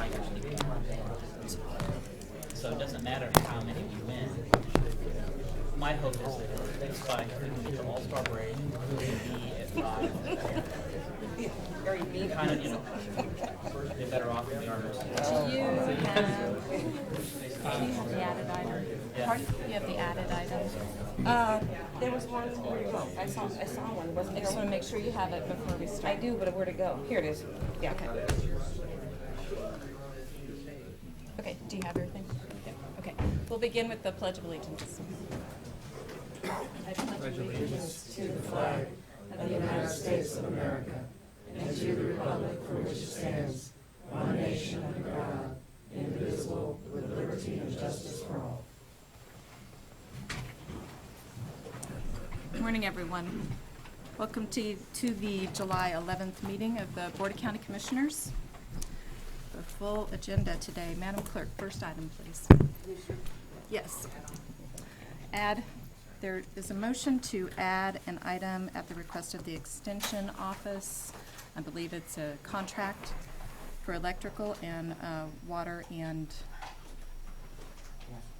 usually win. So it doesn't matter how many we win. My hope is that it's by, if we can get the All-Star break, be at 5. Very neat. Kind of, they're better off than we are. Do you have the added item? Yeah. Pardon? You have the added item? There was one, where'd it go? I saw one, wasn't I there? just want to make sure you have it before we I start. do, but where'd it go? Here it is. Yeah. Okay, do you have everything? Yeah. Okay, we'll begin with the Pledge of Allegiance. I pledge allegiance to the flag of the United States of America and to the republic for which it stands, one nation under God, indivisible, with liberty and justice for all. Good morning, everyone. Welcome to the July 11th meeting of the Board of County Commissioners. The full agenda today. Madam Clerk, first item, please. Yes. There is a motion to add an item at the request of the Extension Office. I believe it's a contract for electrical and water and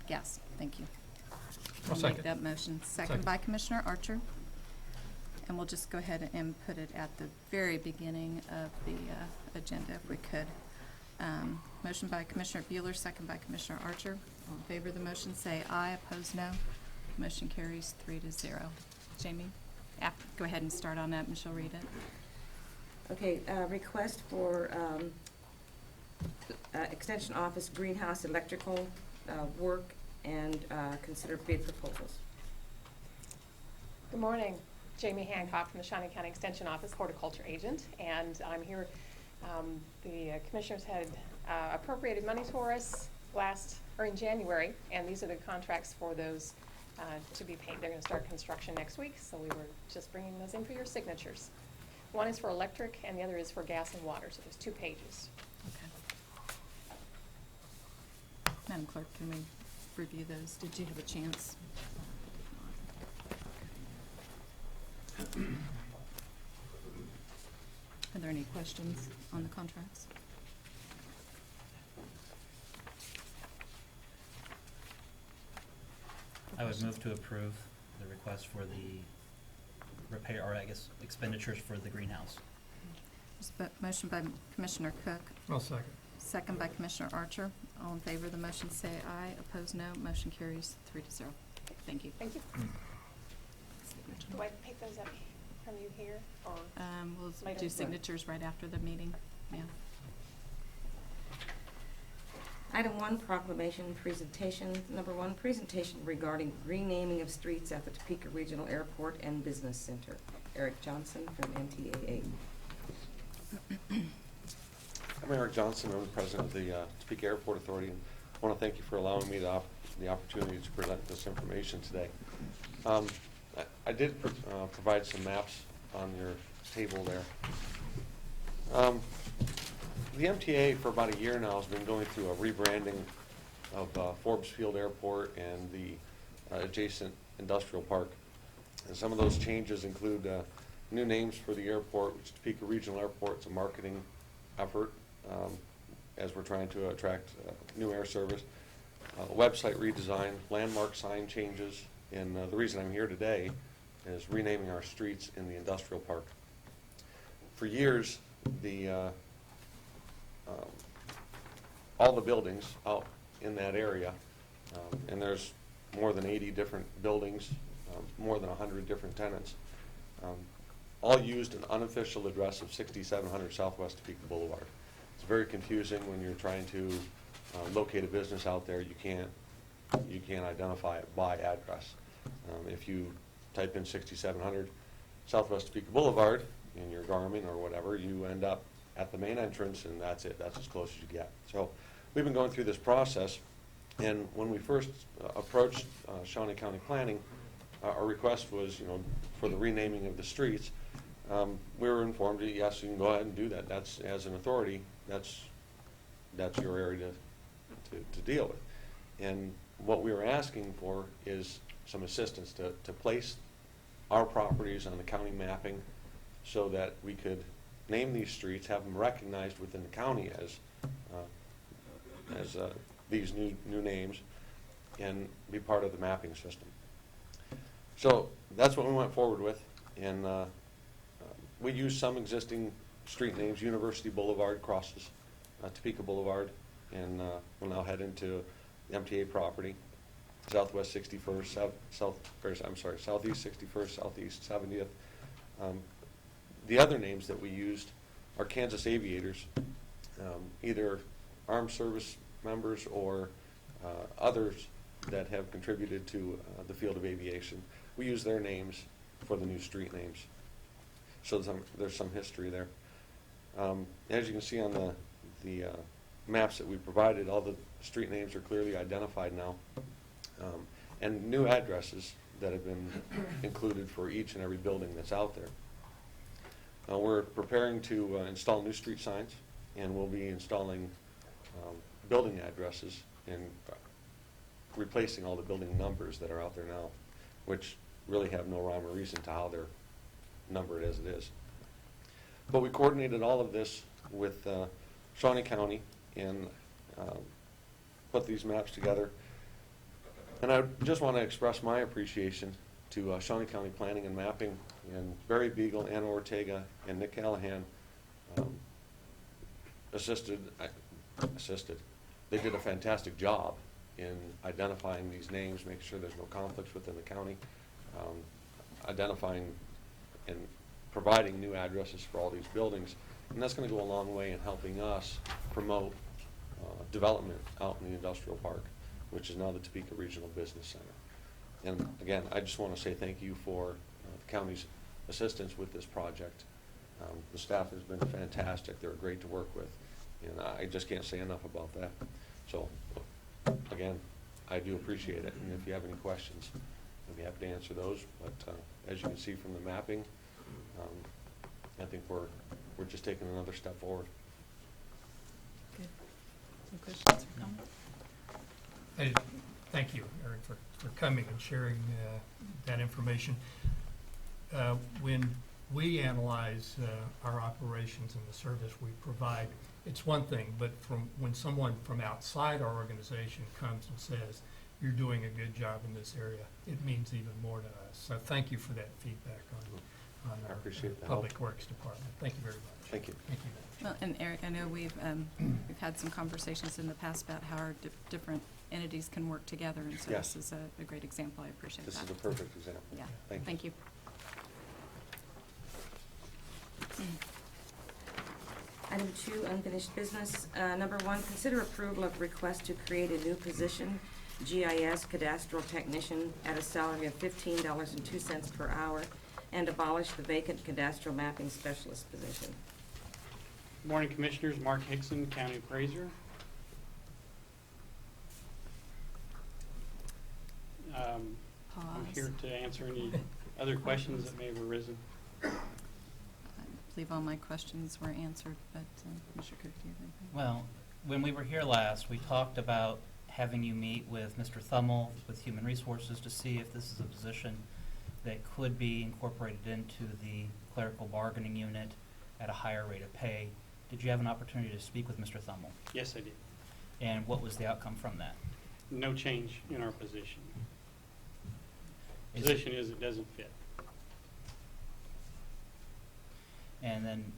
gas. Thank you. I'll make that motion. Second by Commissioner Archer. And we'll just go ahead and put it at the very beginning of the agenda if we could. Motion by Commissioner Bueller, second by Commissioner Archer. All in favor of the motion, say aye. Opposed, no. Motion carries 3-0. Jamie, go ahead and start on that, and she'll read it. Okay, request for Extension Office greenhouse electrical work and consider bid proposals. Good morning. Jamie Hancock from the Shawnee County Extension Office, horticulture agent, and I'm here. The commissioners had appropriated money for us in January, and these are the contracts for those to be paid. They're going to start construction next week, so we were just bringing those in for your signatures. One is for electric, and the other is for gas and water, so there's 2 pages. Okay. Madam Clerk, can we review those? Did you have a chance? Are there any questions on the contracts? I would move to approve the request for the repair, or I guess expenditures for the greenhouse. There's a motion by Commissioner Cook. I'll second. Second by Commissioner Archer. All in favor of the motion say aye. Opposed, no. Motion carries 3-0. Thank you. Thank you. Do I pick those up from you here, or? We'll Later. do signatures right after the meeting. Yeah. Item 1, proclamation presentation. Number 1, presentation regarding renaming of streets at the Topeka Regional Airport and Business Center. Eric Johnson from NTAA. I'm Eric Johnson. I'm the president of the Topeka Airport Authority, and I want to thank you for allowing me the opportunity to present this information today. I did provide some maps on your table there. The MTA for about a year now has been going through a rebranding of Forbes Field Airport and the adjacent industrial park. And some of those changes include new names for the airport, which is Topeka Regional Airport. It's a marketing effort as we're trying to attract new air service. Website redesign, landmark sign changes, and the reason I'm here today is renaming our streets in the industrial park. For years, all the buildings out in that area, and there's more than 80 different buildings, more than 100 different tenants, all used an unofficial address of 6700 Southwest Topeka Boulevard. It's very confusing when you're trying to locate a business out there. You can't identify it by address. If you type in 6700 Southwest Topeka Boulevard in your Garmin or whatever, you end up at the main entrance, and that's it. That's as close as you get. So we've been going through this process, and when we first approached Shawnee County Planning, our request was, for the renaming of the streets. We were informed that yes, you can go ahead and do that. That's, as an authority, that's your area to deal with. And what we were asking for is some assistance to place our properties on the county mapping so that we could name these streets, have them recognized within the county as as these new names and be part of the mapping system. So that's what we went forward with, and we used some existing street names. University Boulevard crosses Topeka Boulevard, and we'll now head into the MTA property. Southwest 61st, Southeast 61st, Southeast 70th. The other names that we used are Kansas Aviators, either armed service members or others that have contributed to the field of aviation. We use their names for the new street names. So there's some history there. As you can see on the maps that we provided, all the street names are clearly identified now. And new addresses that have been included for each and every building that's out there. We're preparing to install new street signs, and we'll be installing building addresses and replacing all the building numbers that are out there now, which really have no rhyme or reason to how they're numbered as it is. But we coordinated all of this with Shawnee County and put these maps together. And I just want to express my appreciation to Shawnee County Planning and Mapping, and Barry Beagle, Anna Ortega, and Nick Callahan assisted. They did a fantastic job in identifying these names, making sure there's no conflicts within the county, identifying and providing new addresses for all these buildings. And that's going to go a long way in helping us promote development out in the industrial park, which is now the Topeka Regional Business Center. And again, I just want to say thank you for the county's assistance with this project. The staff has been fantastic. They're great to work with, and I just can't say enough about that. So again, I do appreciate it, and if you have any questions, I'd be happy to answer those. But as you can see from the mapping, I think we're just taking another step forward. Good. Any questions or comments? Hey, thank you, Eric, for coming and sharing that information. When we analyze our operations and the service we provide, it's one thing, but when someone from outside our organization comes and says, you're doing a good job in this area, it means even more to us. So thank you for that feedback on I our appreciate the Public help. Works Department. Thank you very much. Thank you. Thank you. Well, and Eric, I know we've had some conversations in the past about how our different entities can work together, and so Yes. this is a great example. I appreciate This that. is a perfect example. Yeah, Thank you. you. Item 2, unfinished business. Number 1, consider approval of request to create a new position, GIS Cadastral Technician, at a salary of $15.02 per hour, and abolish the vacant Cadastral Mapping Specialist position. Good morning, Commissioners. Mark Hickson, County Appraiser. I'm Pause. here to answer any other questions that may have arisen. I believe all my questions were answered, but Commissioner Cook, do you have anything? Well, when we were here last, we talked about having you meet with Mr. Thummel with Human Resources to see if this is a position that could be incorporated into the clerical bargaining unit at a higher rate of pay. Did you have an opportunity to speak with Mr. Thummel? Yes, I did. And what was the outcome from that? No change in our position. Is- Position is it doesn't fit. And then,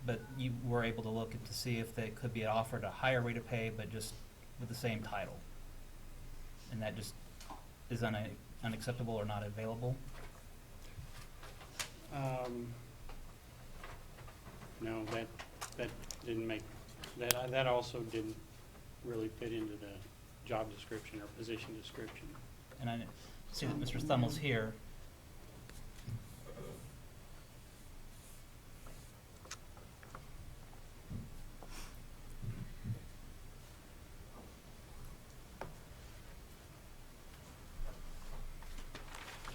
but you were able to look to see if they could be offered a higher rate of pay, but just with the same title. And that just is unacceptable or not available? No, that didn't make, that also didn't really fit into the job description or position description. And I see that Mr. Thummel's here.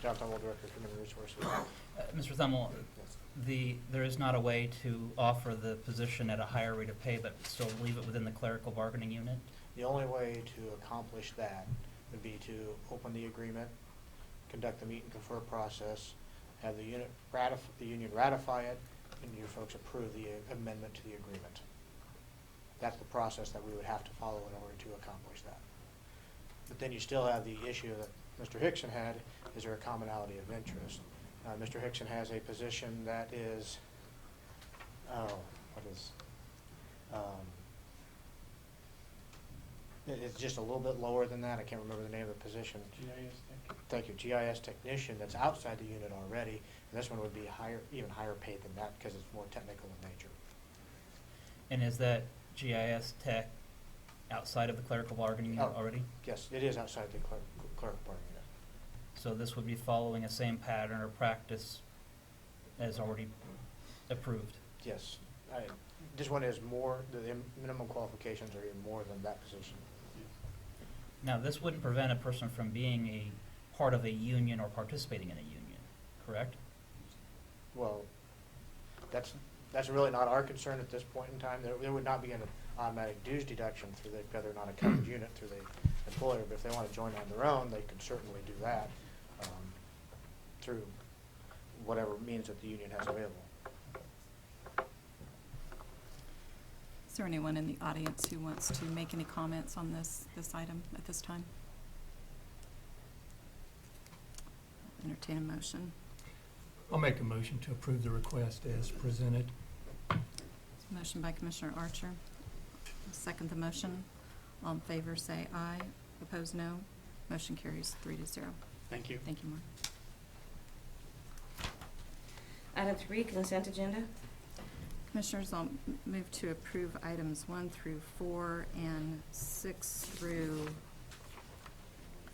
John Tumble, Director of Human Resources. Mr. Thummel, there is not a way to offer the position at a higher rate of pay, but still leave it within the clerical bargaining unit? The only way to accomplish that would be to open the agreement, conduct the meet and confer process, have the union ratify it, and you folks approve the amendment to the agreement. That's the process that we would have to follow in order to accomplish that. But then you still have the issue that Mr. Hickson had, is there a commonality of interest? Mr. Hickson has a position that is, it's just a little bit lower than that. I can't remember the name of the position. GIS tech. Thank you, GIS technician that's outside the unit already. And this one would be higher, even higher paid than that because it's more technical in nature. And is that GIS tech outside of the clerical bargaining unit Oh. already? Yes, it is outside the clerk bargaining unit. So this would be following a same pattern or practice as already approved? Yes. This one is more, the minimum qualifications are even more than that position. Now, this wouldn't prevent a person from being a part of a union or participating in a union, correct? Well, that's really not our concern at this point in time. There would not be an automatic dues deduction through whether or not a covered unit through the employer, but if they want to join on their own, they can certainly do that through whatever means that the union has available. Is there anyone in the audience who wants to make any comments on this item at this time? Entertain a motion. I'll make a motion to approve the request as presented. Motion by Commissioner Archer. I'll second the motion. All in favor say aye. Opposed, no. Motion carries 3-0. Thank you. Thank you, Mark. Item 3, consent agenda. Commissioners, I'll move to approve items 1 through 4 and 6 through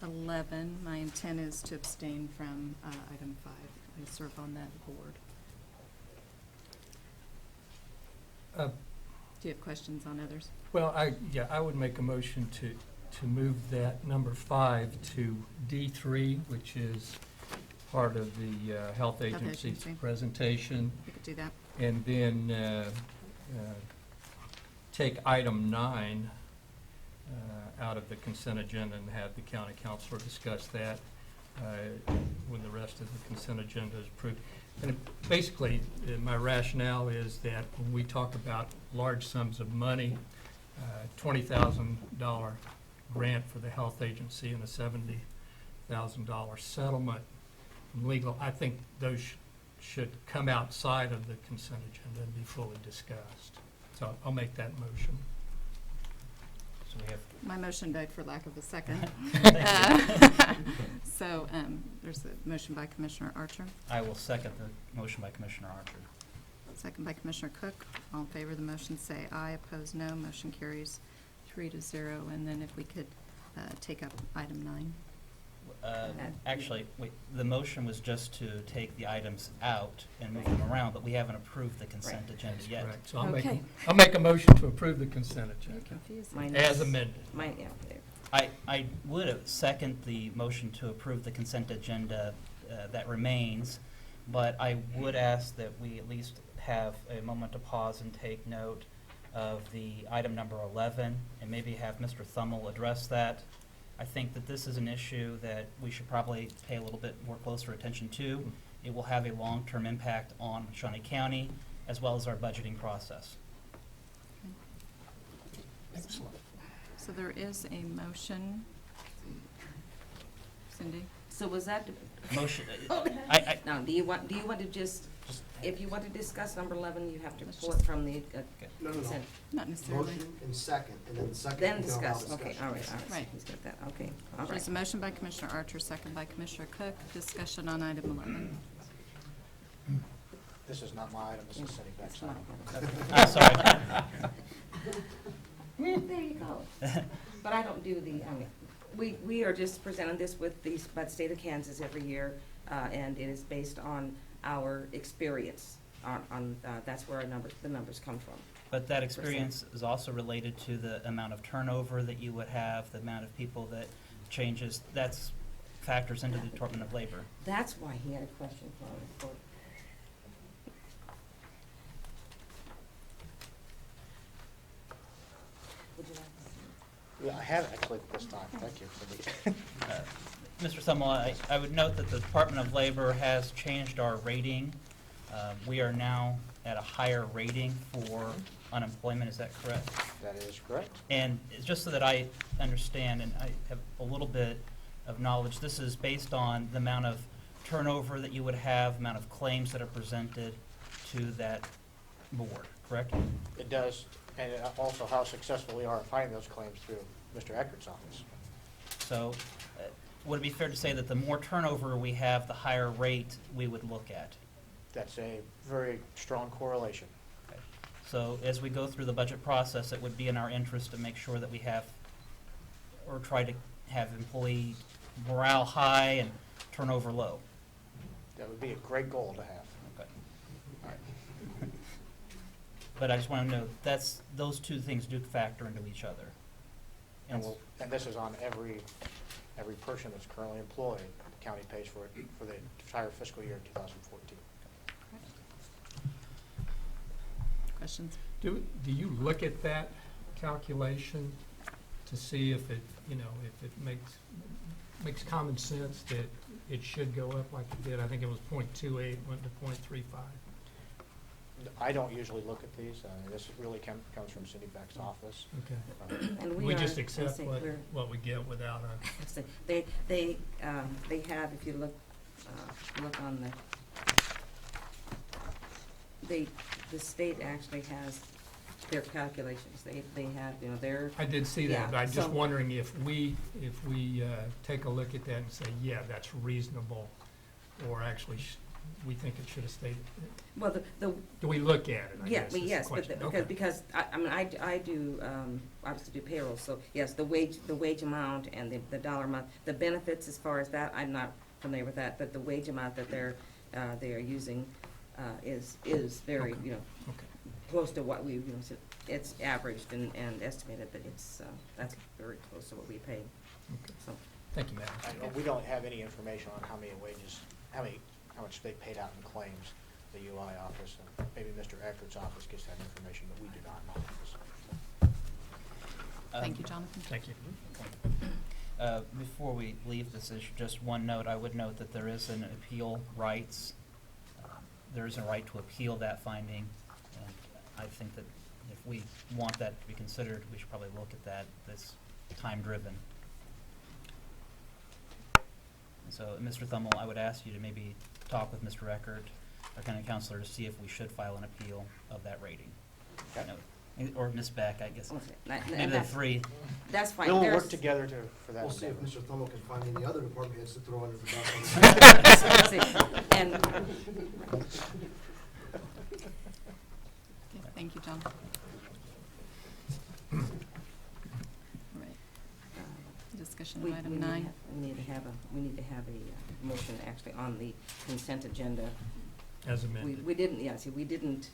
11. My intent is to abstain from item 5. I serve on that board. Do you have questions on others? Well, I would make a motion to move that number 5 to D3, which is part of the health agency's agency. presentation, You could do that. and then take item 9 out of the consent agenda and have the county councilor discuss that when the rest of the consent agenda is approved. And basically, my rationale is that when we talk about large sums of money, $20,000 grant for the health agency and a $70,000 settlement from legal, I think those should come outside of the consent agenda and be fully discussed. So I'll make that motion. So we have, My motion died for lack of a second. Thank you. So there's a motion by Commissioner Archer, I will second the motion by Commissioner Archer. second by Commissioner Cook. All in favor of the motion say aye. Opposed, no. Motion carries 3-0. And then if we could take up item 9. Actually, wait, the motion was just to take the items out and move them around, but we haven't approved the consent agenda That's yet. correct. So Okay. I'll make a motion to approve the consent You're agenda confusing. Mine as is- amended. Mine, yeah, there. I would have second the motion to approve the consent agenda that remains, but I would ask that we at least have a moment to pause and take note of the item number 11, and maybe have Mr. Thummel address that. I think that this is an issue that we should probably pay a little bit more closer attention to. It will have a long-term impact on Shawnee County, as well as our budgeting process. Excellent. So there is a motion. Cindy? So was that, Motion, now, do you want to just, if you want to discuss number 11, you have to Let's pull it just- from the No, consent? Not necessarily. Motion and second, and then the second. Then we can allow discuss, okay, discussion. all right, all right. Right. He's got that, okay, all There's right. a motion by Commissioner Archer, second by Commissioner Cook. Discussion on item 11. This is not my item, this is sitting back. It's not. I'm sorry. There you go. But I don't do the, I mean, we are just presenting this with the, by the state of Kansas every year, and it is based on our experience, that's where the numbers come from. But that experience is also related to the amount of turnover that you would have, the amount of people that changes, that's factors into the Department of Labor. That's why he had a question for. Would you like to see? I have actually this time, thank you for the. Mr. Thummel, I would note that the Department of Labor has changed our rating. We are now at a higher rating for unemployment, is that correct? That is correct. And it's just so that I understand, and I have a little bit of knowledge, this is based on the amount of turnover that you would have, amount of claims that are presented to that board, correct? It does, and also how successful we are in finding those claims through Mr. Eckert's office. So would it be fair to say that the more turnover we have, the higher rate we would look at? That's a very strong correlation. Okay. So as we go through the budget process, it would be in our interest to make sure that we have, or try to have employee morale high and turnover low. That would be a great goal to have. Okay. All right. But I just want to know, those two things do factor into each other. And this is on every person that's currently employed. The county pays for it for the entire fiscal year 2014. Questions? Do you look at that calculation to see if it, if it makes common sense that it should go up like it did? I think it was .28, went to .35. I don't usually look at these. This really comes from Cindy Beck's office. Okay. And We are, just I accept say what we get without a, let's see, they have, if you look on the state actually has their calculations. They have, their. I did see that, Yeah, but I'm just so- wondering if we take a look at that and say, yeah, that's reasonable, or actually we think it should have stayed. Well, the Do we look at it, I yeah, guess, is the yes, but question. Okay. because I do obviously do payroll, so yes, the wage amount and the dollar amount, the benefits as far as that, I'm not familiar with that, but the wage amount that they are using is very, Okay. Okay. close to what we, it's averaged and estimated, but that's very close to what we pay. Okay. So, Thank you, Madam. We don't have any information on how much they paid out in claims. The UI office and maybe Mr. Eckert's office gets that information, but we do not in my office. Thank you, Jonathan. Thank you. Before we leave this issue, just one note, I would note that there is an appeal rights. There is a right to appeal that finding, and I think that if we want that to be considered, we should probably look at that. That's time-driven. So, Mr. Thummel, I would ask you to maybe talk with Mr. Eckert, our county counselor, to see if we should file an appeal of that rating. Okay. No, or Ms. Beck, I guess. okay, Maybe the three. That's fine. We'll work There's- together for that. We'll see if endeavor. Mr. Thummel can find any other department heads to throw under the bus. And Okay, thank you, John. All right, discussion we of item 9. need to have a motion actually on the consent agenda. As amended. We didn't, yeah, see, we didn't,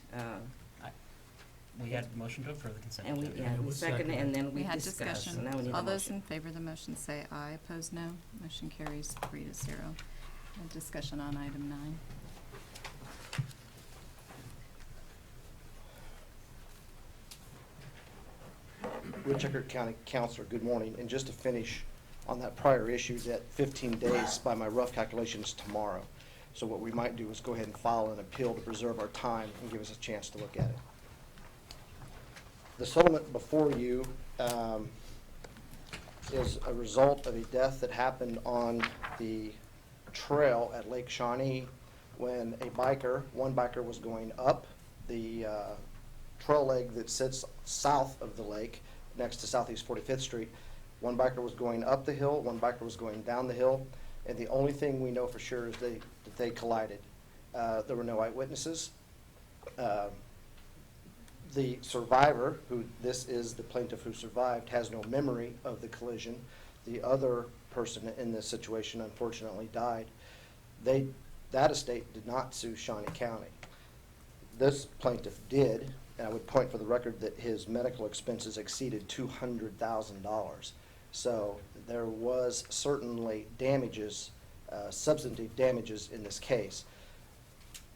We had a motion to approve the consent and we, agenda. yeah, It we was seconded, seconded. and then we We had discussed, so discussion. now we need a All those motion. in favor of the motion say aye, opposed no. Motion carries 3-0. And discussion on item 9. Rich Eckert County Counselor, good morning. And just to finish on that prior issue, that 15 days by my rough calculations tomorrow. So what we might do is go ahead and file an appeal to preserve our time and give us a chance to look at it. The settlement before you is a result of a death that happened on the trail at Lake Shawnee when one biker was going up the trail leg that sits south of the lake next to Southeast 45th Street. One biker was going up the hill, one biker was going down the hill, and the only thing we know for sure is that they collided. There were no eyewitnesses. The survivor, this is the plaintiff who survived, has no memory of the collision. The other person in this situation unfortunately died. That estate did not sue Shawnee County. This plaintiff did, and I would point for the record that his medical expenses exceeded $200,000. So there was certainly damages, substantive damages in this case.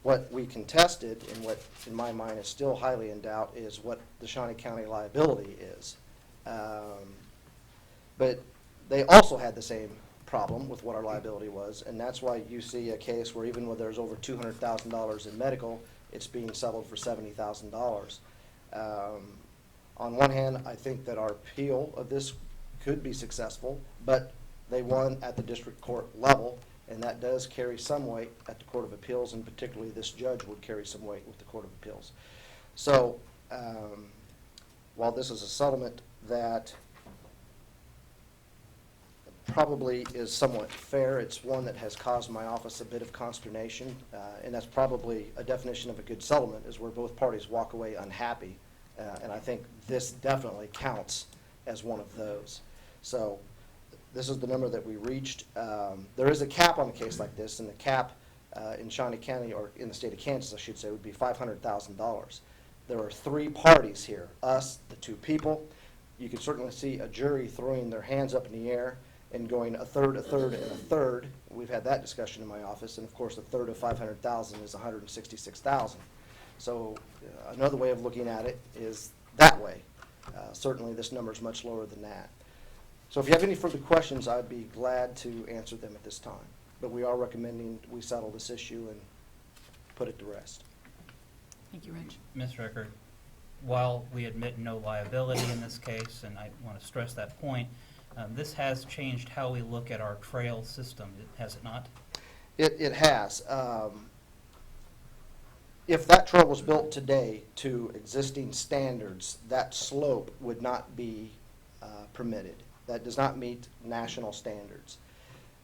What we contested, and what in my mind is still highly in doubt, is what the Shawnee County liability is. But they also had the same problem with what our liability was, and that's why you see a case where even when there's over $200,000 in medical, it's being settled for $70,000. On one hand, I think that our appeal of this could be successful, but they won at the district court level, and that does carry some weight at the Court of Appeals, and particularly this judge would carry some weight with the Court of Appeals. So, while this is a settlement that probably is somewhat fair, it's one that has caused my office a bit of consternation, and that's probably a definition of a good settlement, is where both parties walk away unhappy, and I think this definitely counts as one of those. So this is the number that we reached. There is a cap on a case like this, and the cap in Shawnee County, or in the state of Kansas, I should say, would be $500,000. There are three parties here, us, the two people. You could certainly see a jury throwing their hands up in the air and going a third, and a third. We've had that discussion in my office, and of course, a third of $500,000 is $166,000. So another way of looking at it is that way. Certainly, this number is much lower than that. So if you have any further questions, I'd be glad to answer them at this time. But we are recommending we settle this issue and put it to rest. Thank you, Rich. Mr. Eckert, while we admit no liability in this case, and I want to stress that point, this has changed how we look at our trail system, has it not? It has. If that trail was built today to existing standards, that slope would not be permitted. That does not meet national standards.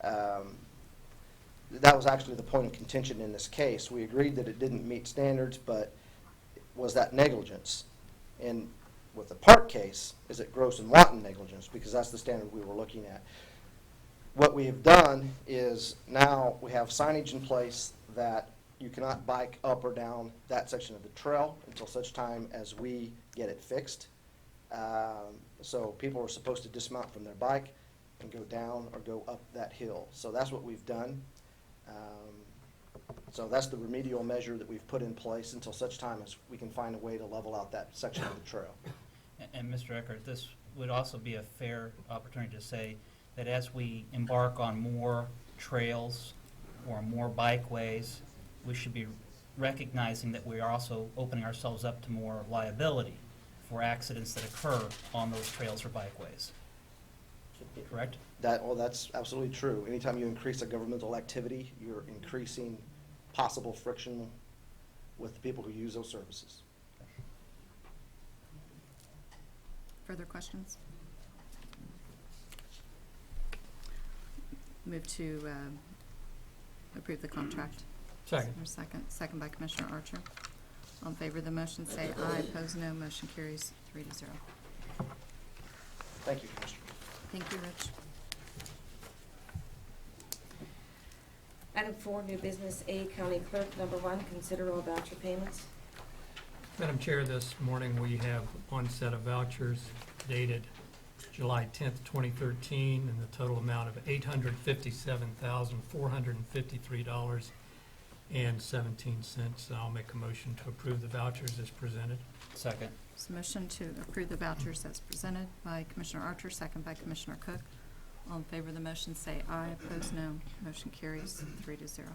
That was actually the point of contention in this case. We agreed that it didn't meet standards, but was that negligence? And with the park case, is it gross and wanton negligence? Because that's the standard we were looking at. What we have done is now we have signage in place that you cannot bike up or down that section of the trail until such time as we get it fixed. So people are supposed to dismount from their bike and go down or go up that hill. So that's what we've done. So that's the remedial measure that we've put in place until such time as we can find a way to level out that section of the trail. And Mr. Eckert, this would also be a fair opportunity to say that as we embark on more trails or more bikeways, we should be recognizing that we are also opening ourselves up to more liability for accidents that occur on those trails or bikeways. Correct? That's absolutely true. Anytime you increase a governmental activity, you're increasing possible friction with the people who use those services. Further questions? Move to approve the contract. Second. Is there a second? Second by Commissioner Archer. All in favor of the motion, say aye. Opposed, no. Motion carries 3-0. Thank you, Commissioner. Thank you, Rich. Item 4, new business, A, County Clerk. Number 1, consider all voucher payments. Madam Chair, this morning we have one set of vouchers dated July 10th, 2013, in the total amount of $857,453.17. I'll make a motion to approve the vouchers as presented. Second. There's a motion to approve the vouchers as presented by Commissioner Archer, second by Commissioner Cook. All in favor of the motion, say aye. Opposed, no. Motion carries 3-0.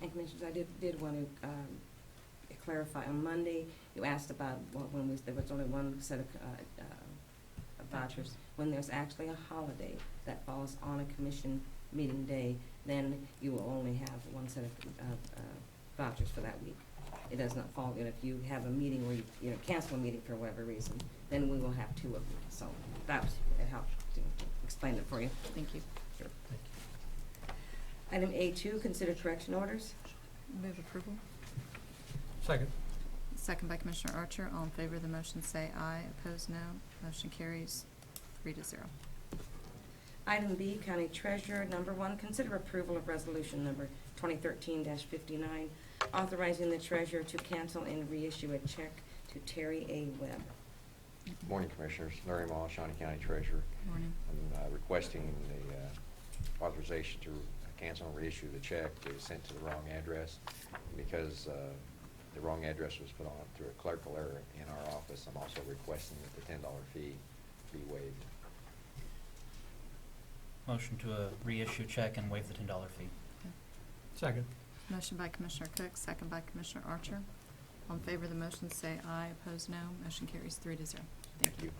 And Commissioners, I did want to clarify. On Monday, you asked about when there was only one set of vouchers. When there's actually a holiday that falls on a commission meeting day, then you will only have one set of vouchers for that week. It does not fall, and if you have a meeting where you cancel a meeting for whatever reason, then we will have 2 of them. So that helps to explain it for you. Thank you. Sure. Item A2, consider correction orders. Move approval. Second. Second by Commissioner Archer. All in favor of the motion, say aye. Opposed, no. Motion carries 3-0. Item B, County Treasurer. Number 1, consider approval of resolution number 2013-59, authorizing the treasurer to cancel and reissue a check to Terry A. Webb. Good morning, Commissioners. Larry Moss, Shawnee County Treasurer. Morning. I'm requesting the authorization to cancel and reissue the check. It was sent to the wrong address because the wrong address was put on through a clerical error in our office. I'm also requesting that the $10 fee be waived. Motion to reissue check and waive the $10 fee. Second. Motion by Commissioner Cook, second by Commissioner Archer. All in favor of the motion, say aye. Opposed, no. Motion carries 3-0. Thank you.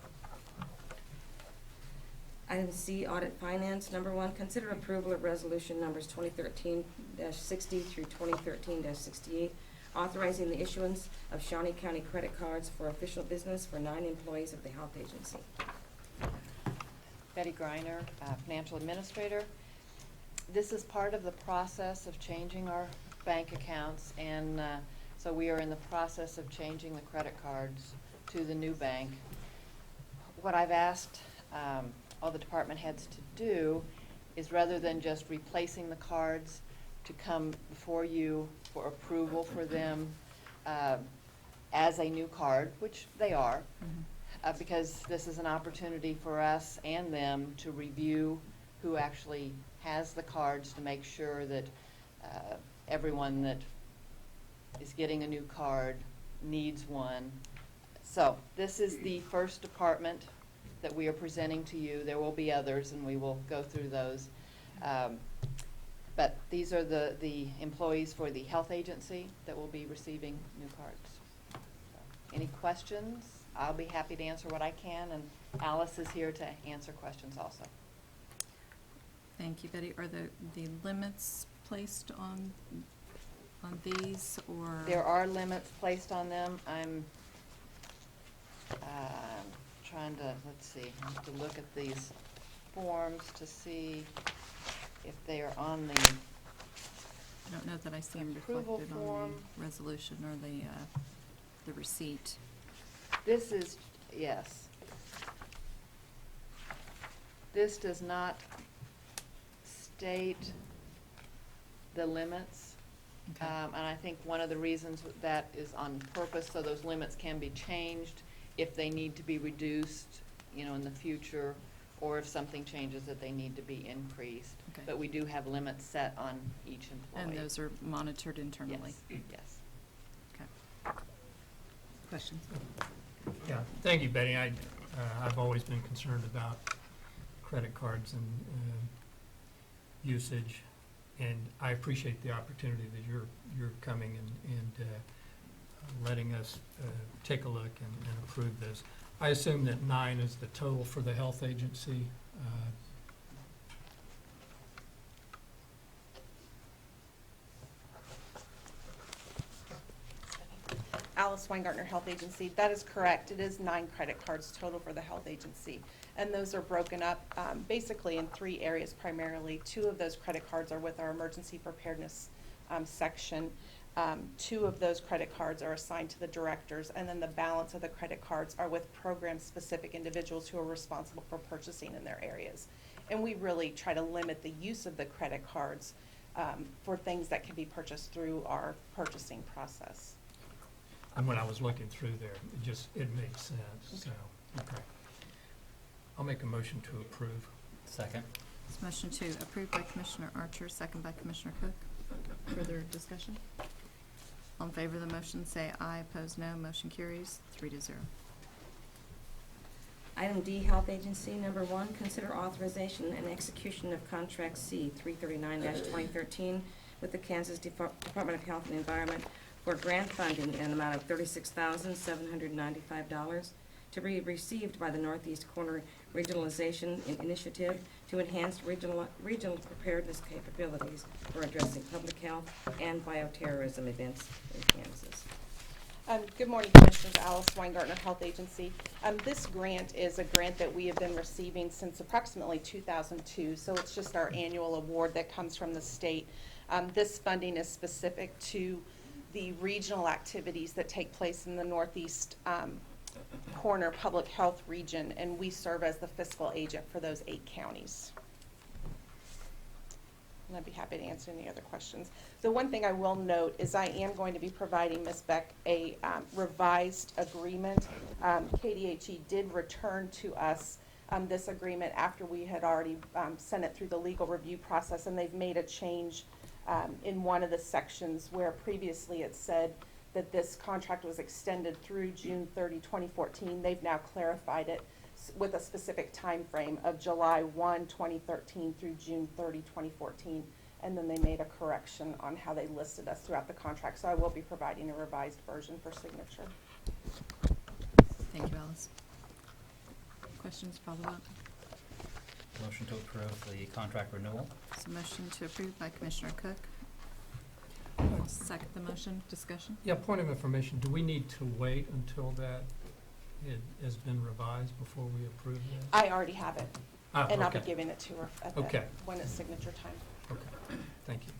Item C, audit finance. Number one, consider approval of resolution numbers 2013-60 through 2013-68, authorizing the issuance of Shawnee County credit cards for official business for 9 employees of the health agency. Betty Griner, Financial Administrator. This is part of the process of changing our bank accounts, and so we are in the process of changing the credit cards to the new bank. What I've asked all the department heads to do is, rather than just replacing the cards, to come before you for approval for them as a new card, which they are, because this is an opportunity for us and them to review who actually has the cards, to make sure that everyone that is getting a new card needs one. So this is the first department that we are presenting to you. There will be others, and we will go through those. But these are the employees for the health agency that will be receiving new cards. So, any questions? I'll be happy to answer what I can, and Alice is here to answer questions also. Thank you, Betty. Are the limits placed on these, or? There are limits placed on them. I'm trying to, let's see, I have to look at these forms to see if they are on the I don't know that I see them approval reflected form. on the resolution or the receipt. This is, yes. This does not state the limits. Okay. And I think one of the reasons that is on purpose, so those limits can be changed if they need to be reduced, in the future, or if something changes that they need to be increased. Okay. But we do have limits set on each employee. And those are monitored internally? Yes. Okay. Questions? Yeah, thank you, Betty. I've always been concerned about credit cards and usage, and I appreciate the opportunity that you're coming and letting us take a look and approve this. I assume that 9 is the total for the health agency. Alice Weingartner Health Agency. That is correct. It is 9 credit cards total for the health agency. And those are broken up basically in 3 areas primarily. 2 of those credit cards are with our emergency preparedness section. 2 of those credit cards are assigned to the directors, and then the balance of the credit cards are with program-specific individuals who are responsible for purchasing in their areas. And we really try to limit the use of the credit cards for things that can be purchased through our purchasing process. And when I was looking through there, it made sense, so, okay. I'll make a motion to approve. Second. This motion to approve by Commissioner Archer, second by Commissioner Cook. Further discussion? All in favor of the motion, say aye. Opposed, no. Motion carries 3-0. Item D, health agency. Number one, consider authorization and execution of contract C 339-2013 with the Kansas Department of Health and Environment for grant funding in an amount of $36,795 to be received by the Northeast Corner Regionalization Initiative to enhance regional preparedness capabilities for addressing public health and bioterrorism events in Kansas. Good morning, Commissioners. Alice Weingartner Health Agency. This grant is a grant that we have been receiving since approximately 2002, so it's just our annual award that comes from the state. This funding is specific to the regional activities that take place in the Northeast Corner Public Health Region, and we serve as the fiscal agent for those 8 counties. And I'd be happy to answer any other questions. The one thing I will note is I am going to be providing Ms. Beck a revised agreement. KDHE did return to us this agreement after we had already sent it through the legal review process, and they've made a change in one of the sections where previously it said that this contract was extended through June 30, 2014. They've now clarified it with a specific time frame of July 1, 2013 through June 30, 2014. and then they made a correction on how they listed us throughout the contract. So I will be providing a revised version for signature. Thank you, Alice. Questions, follow-up? Motion to approve the contract renewal. So motion to approve by Commissioner Cook. Second the motion, discussion? Yeah, point of information, do we need to wait until that has been revised before we approve this? I already have it, and I'll be Okay. giving it to her at Okay. when it's signature time. Okay, thank you.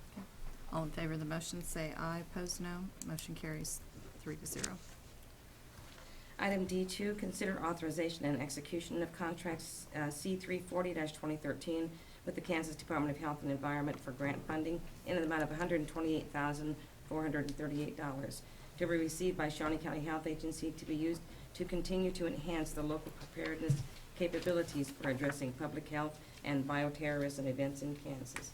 All in favor of the motion, say aye. Opposed, no. Motion carries 3-0. Item D2, consider authorization and execution of contracts C340-2013 with the Kansas Department of Health and Environment for grant funding in the amount of $128,438 to be received by Shawnee County Health Agency to be used to continue to enhance the local preparedness capabilities for addressing public health and bioterrorism events in Kansas.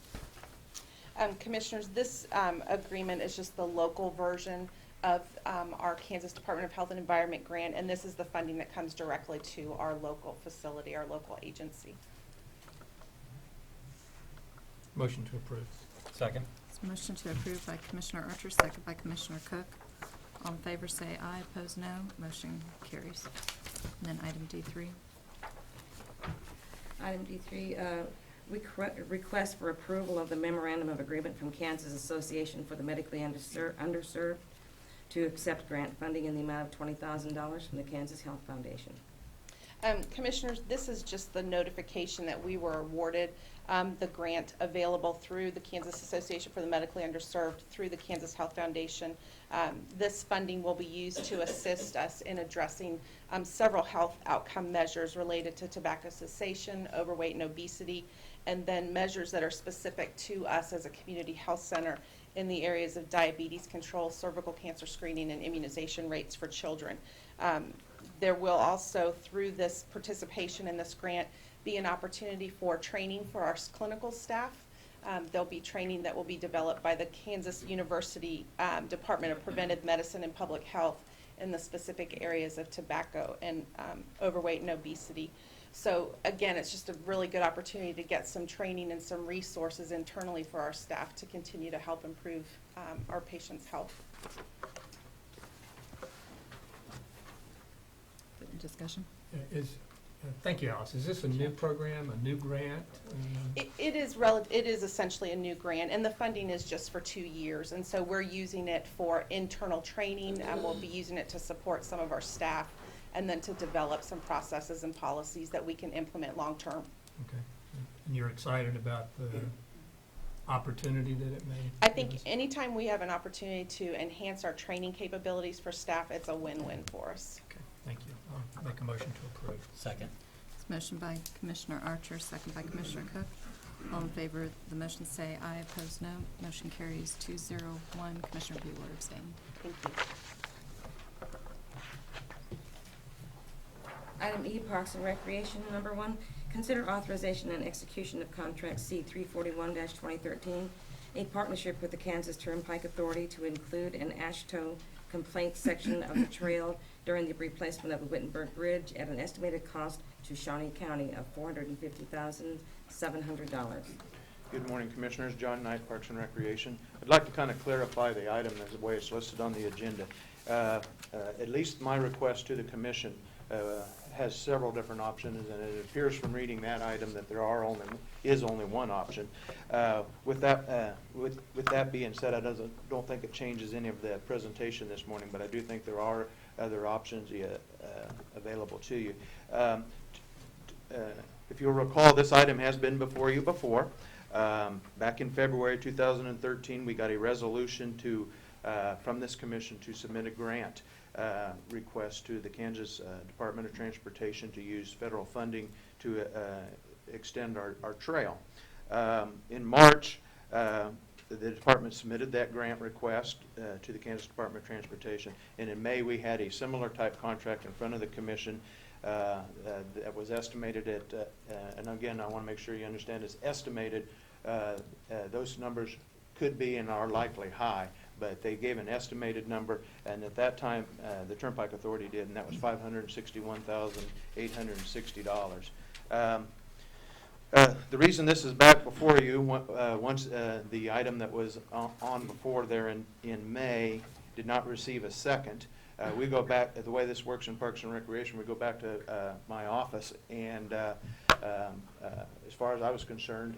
Commissioners, this agreement is just the local version of our Kansas Department of Health and Environment grant, and this is the funding that comes directly to our local facility, our local agency. Motion to approve. Second. So motion to approve by Commissioner Archer, second by Commissioner Cook. All in favor, say aye. Opposed, no. Motion carries. And then item D3. Item D3, request for approval of the memorandum of agreement from Kansas Association for the Medically Underserved to accept grant funding in the amount of $20,000 from the Kansas Health Foundation. Commissioners, this is just the notification that we were awarded the grant available through the Kansas Association for the Medically Underserved through the Kansas Health Foundation. This funding will be used to assist us in addressing several health outcome measures related to tobacco cessation, overweight and obesity, and then measures that are specific to us as a community health center in the areas of diabetes control, cervical cancer screening, and immunization rates for children. There will also, through this participation in this grant, be an opportunity for training for our clinical staff. There'll be training that will be developed by the Kansas University Department of Preventive Medicine and Public Health in the specific areas of tobacco and overweight and obesity. So again, it's just a really good opportunity to get some training and some resources internally for our staff to continue to help improve our patients' health. Discussion? Thank you, Alice. Is this a new program, a new grant? It is essentially a new grant, and the funding is just for 2 years, and so we're using it for internal training, and we'll be using it to support some of our staff, and then to develop some processes and policies that we can implement long-term. Okay. And you're excited about the opportunity that it may I think give us? anytime we have an opportunity to enhance our training capabilities for staff, it's a win-win for us. Okay, thank you. I'll make a motion to approve. Second. It's motion by Commissioner Archer, second by Commissioner Cook. All in favor of the motion, say aye. Opposed, no. Motion carries 2-0-1. Commissioner Bueller abstaining. Thank you. Item E, Parks and Recreation, number 1, consider authorization and execution of contract C341-2013, a partnership with the Kansas Turnpike Authority to include an AASHTO complaint section of the trail during the replacement of the Wittenberg Bridge at an estimated cost to Shawnee County of $450,700. Good morning, Commissioners. John Knight, Parks and Recreation. I'd like to kind of clarify the item as the way it's listed on the agenda. At least my request to the Commission has several different options, and it appears from reading that item that there is only one option. With that being said, I don't think it changes any of the presentation this morning, but I do think there are other options available to you. If you'll recall, this item has been before you before. Back in February 2013, we got a resolution from this commission to submit a grant request to the Kansas Department of Transportation to use federal funding to extend our trail. In March, the department submitted that grant request to the Kansas Department of Transportation, and in May we had a similar type contract in front of the commission that was estimated at, and again I want to make sure you understand, it's estimated. Those numbers could be and are likely high, but they gave an estimated number, and at that time the Turnpike Authority did, and that was $561,860. The reason this is back before you, once the item that was on before there in May did not receive a second, we go back, the way this works in Parks and Recreation, we go back to my office, and as far as I was concerned,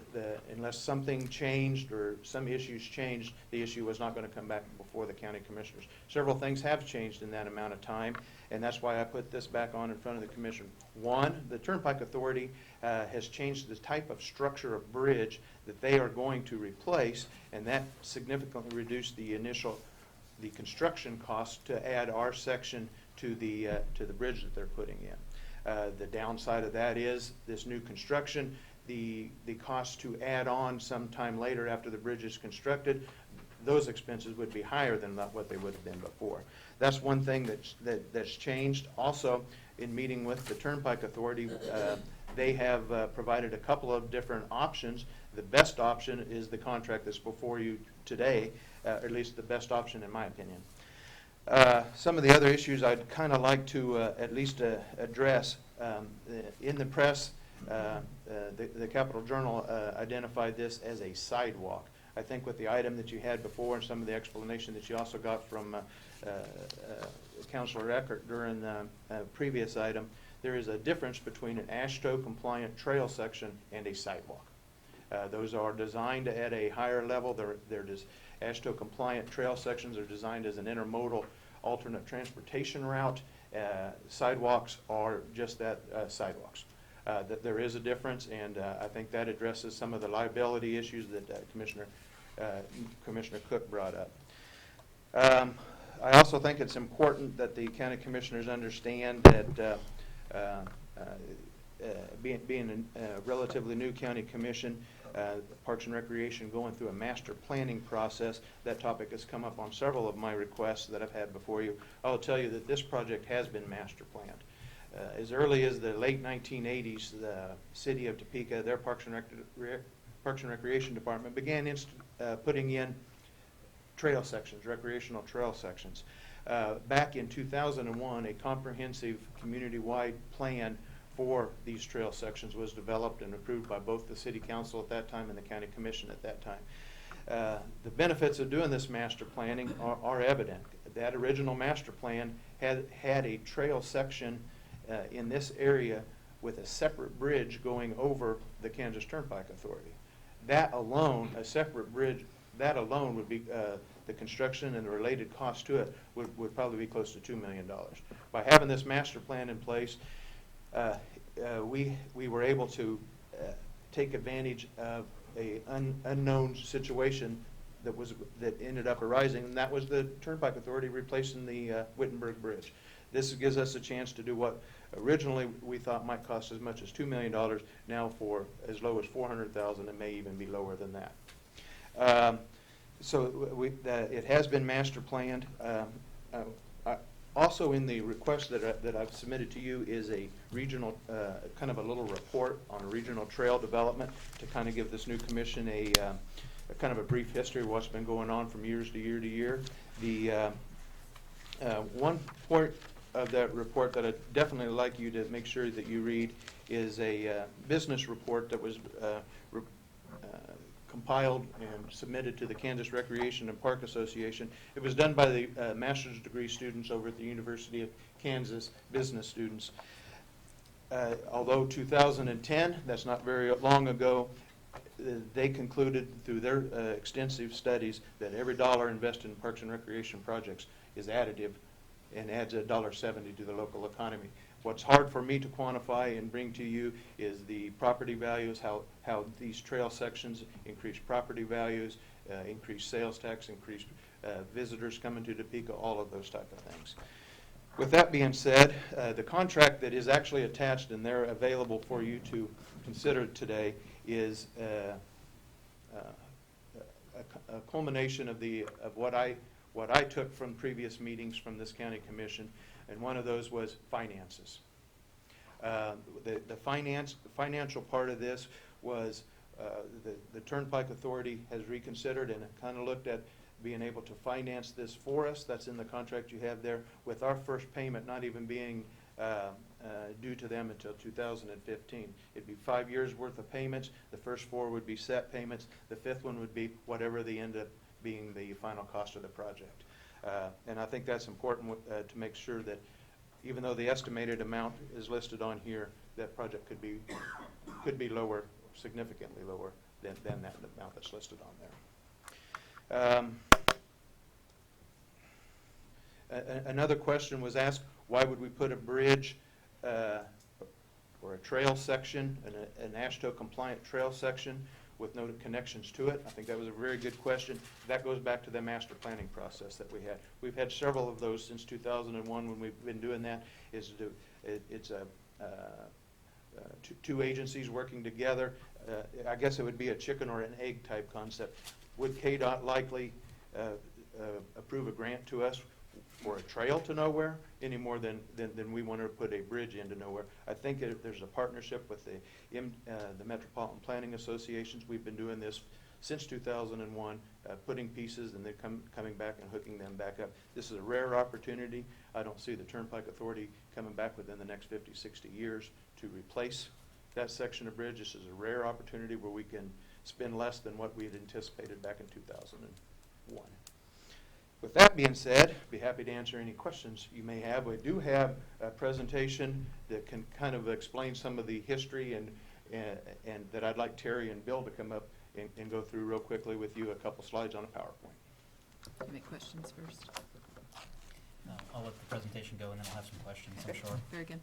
unless something changed or some issues changed, the issue was not going to come back before the county commissioners. Several things have changed in that amount of time, and that's why I put this back on in front of the commission. One, the Turnpike Authority has changed the type of structure of bridge that they are going to replace, and that significantly reduced the construction cost to add our section to the bridge that they're putting in. The downside of that is this new construction, the cost to add on sometime later after the bridge is constructed, those expenses would be higher than what they would have been before. That's one thing that's changed. Also, in meeting with the Turnpike Authority, they have provided a couple of different options. The best option is the contract that's before you today, at least the best option in my opinion. Some of the other issues I'd kind of like to at least address. In the press, the Capital Journal identified this as a sidewalk. I think with the item that you had before and some of the explanation that you also got from Councilor Eckert during the previous item, there is a difference between an AASHTO compliant trail section and a sidewalk. Those are designed at a higher level. They're just AASHTO compliant trail sections are designed as an intermodal alternate transportation route. Sidewalks are just that, sidewalks. That there is a difference, and I think that addresses some of the liability issues that Commissioner Cook brought up. I also think it's important that the county commissioners understand that being a relatively new county commission, Parks and Recreation going through a master planning process, that topic has come up on several of my requests that I've had before you. I'll tell you that this project has been master planned. As early as the late 1980s, the city of Topeka, their Parks and Recreation department began putting in trail sections, recreational trail sections. Back in 2001, a comprehensive community-wide plan for these trail sections was developed and approved by both the city council at that time and the county commission at that time. The benefits of doing this master planning are evident. That original master plan had a trail section in this area with a separate bridge going over the Kansas Turnpike Authority. That alone, a separate bridge, that alone would be, the construction and the related cost to it would probably be close to $2 million. By having this master plan in place, we were able to take advantage of an unknown situation that ended up arising, and that was the Turnpike Authority replacing the Wittenberg Bridge. This gives us a chance to do what originally we thought might cost as much as $2 million, now for as low as $400,000, and may even be lower than that. It has been master planned. Also in the request that I've submitted to you is a regional, kind of a little report on regional trail development to kind of give this new commission a kind of a brief history of what's been going on from years to year to year. The one point of that report that I'd definitely like you to make sure that you read is a business report that was compiled and submitted to the Kansas Recreation and Park Association. It was done by the master's degree students over at the University of Kansas, business students. Although 2010, that's not very long ago, they concluded through their extensive studies that every dollar invested in parks and recreation projects is additive and adds $1.70 to the local economy. What's hard for me to quantify and bring to you is the property values, how these trail sections increase property values, increase sales tax, increase visitors coming to Topeka, all of those type of things. With that being said, the contract that is actually attached and they're available for you to consider today is a culmination of what I took from previous meetings from this county commission, and one of those was finances. The financial part of this was the Turnpike Authority has reconsidered and kind of looked at being able to finance this for us. That's in the contract you have there, with our first payment not even being due to them until 2015. It'd be 5 years' worth of payments. The first 4 would be set payments. The 5th one would be whatever they end up being the final cost of the project. And I think that's important to make sure that even though the estimated amount is listed on here, that project could be lower, significantly lower than that amount that's listed on there. Another question was asked, why would we put a bridge or a trail section, an AASHTO compliant trail section with no connections to it? I think that was a very good question. That goes back to the master planning process that we had. We've had several of those since 2001 when we've been doing that. It's two agencies working together. I guess it would be a chicken or an egg type concept. Would KDOT likely approve a grant to us for a trail to nowhere any more than we want to put a bridge into nowhere? I think there's a partnership with the Metropolitan Planning Associations. We've been doing this since 2001, putting pieces and then coming back and hooking them back up. This is a rare opportunity. I don't see the Turnpike Authority coming back within the next 50, 60 years to replace that section of bridge. This is a rare opportunity where we can spend less than what we had anticipated back in 2001. With that being said, I'd be happy to answer any questions you may have. We do have a presentation that can kind of explain some of the history and that I'd like Terry and Bill to come up and go through real quickly with you, a couple slides on a PowerPoint. Any questions first? I'll let the presentation go and then I'll have some questions, I'm sure. Very good.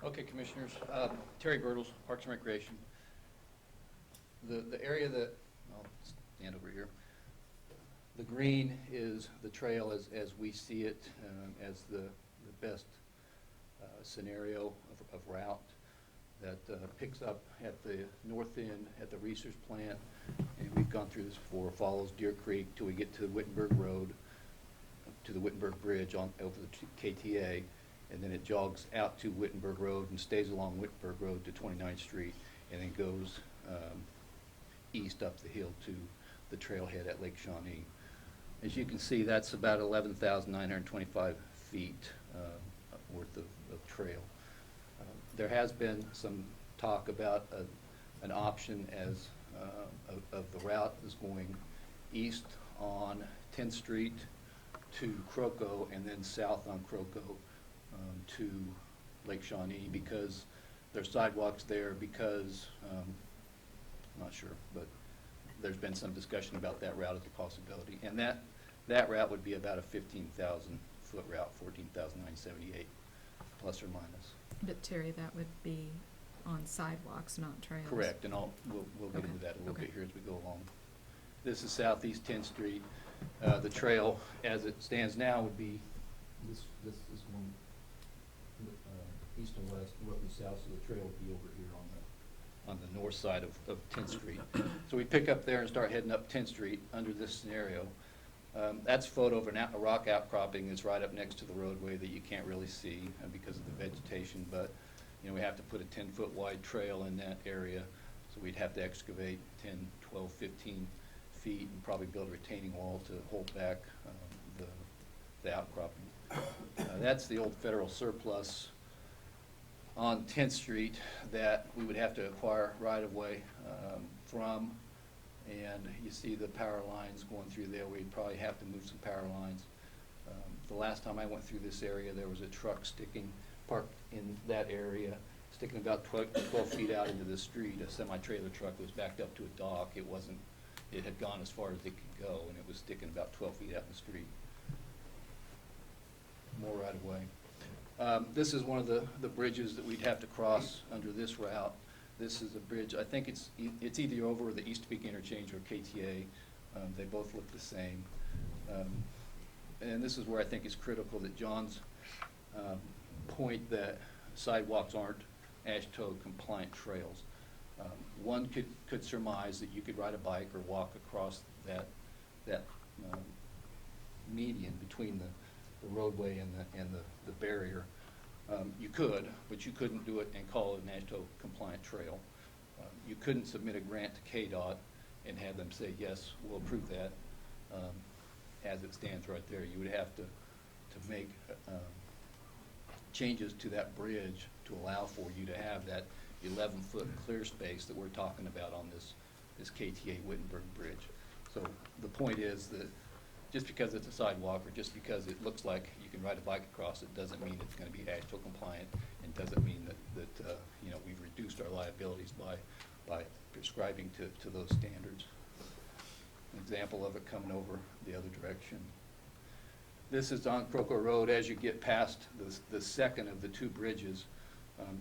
Okay, Commissioners. Terry Bertles, Parks and Recreation. The area that, I'll stand over here. The green is the trail as we see it, as the best scenario of route that picks up at the north end at the research plant. And we've gone through this before, follows Deer Creek till we get to Wittenberg Road, to the Wittenberg Bridge over the KTA. And then it jogs out to Wittenberg Road and stays along Wittenberg Road to 29th Street, and then goes east up the hill to the trailhead at Lake Shawnee. As you can see, that's about 11,925 feet worth of trail. There has been some talk about an option as of the route is going east on 10th Street to Croco and then south on Croco to Lake Shawnee, because there's sidewalks there, because, I'm not sure, but there's been some discussion about that route as a possibility. And that route would be about a 15,000 foot route, 14,978 plus or minus. But Terry, that would be on sidewalks, not trails. Correct, and we'll get into that a little bit here as we go along. This is Southeast 10th Street. The trail, as it stands now, would be this one, east and west, north and south, so the trail would be over here on the north side of 10th Street. So we pick up there and start heading up 10th Street under this scenario. That's a photo of a rock outcropping that's right up next to the roadway that you can't really see because of the vegetation, but we have to put a 10-foot wide trail in that area, so we'd have to excavate 10, 12, 15 feet and probably build a retaining wall to hold back the outcropping. That's the old federal surplus on 10th Street that we would have to acquire right-of-way from, and you see the power lines going through there. We'd probably have to move some power lines. The last time I went through this area, there was a truck parked in that area, sticking about 12 feet out into the street. A semi-trailer truck was backed up to a dock. It had gone as far as it could go, and it was sticking about 12 feet out in the street. More right-of-way. This is one of the bridges that we'd have to cross under this route. This is a bridge, I think it's either over the East Peak Interchange or KTA. They both look the same. And this is where I think it's critical that John's point that sidewalks aren't AASHTO compliant trails. One could surmise that you could ride a bike or walk across that median between the roadway and the barrier. You could, but you couldn't do it and call it an AASHTO compliant trail. You couldn't submit a grant to KDOT and have them say, yes, we'll approve that as it stands right there. You would have to make changes to that bridge to allow for you to have that 11-foot clear space that we're talking about on this KTA Wittenberg Bridge. So the point is that just because it's a sidewalk or just because it looks like you can ride a bike across it doesn't mean it's going to be AASHTO compliant, and doesn't mean that you know, we've reduced our liabilities by prescribing to those standards. An example of it coming over the other direction. This is on Croco Road as you get past the second of the two bridges.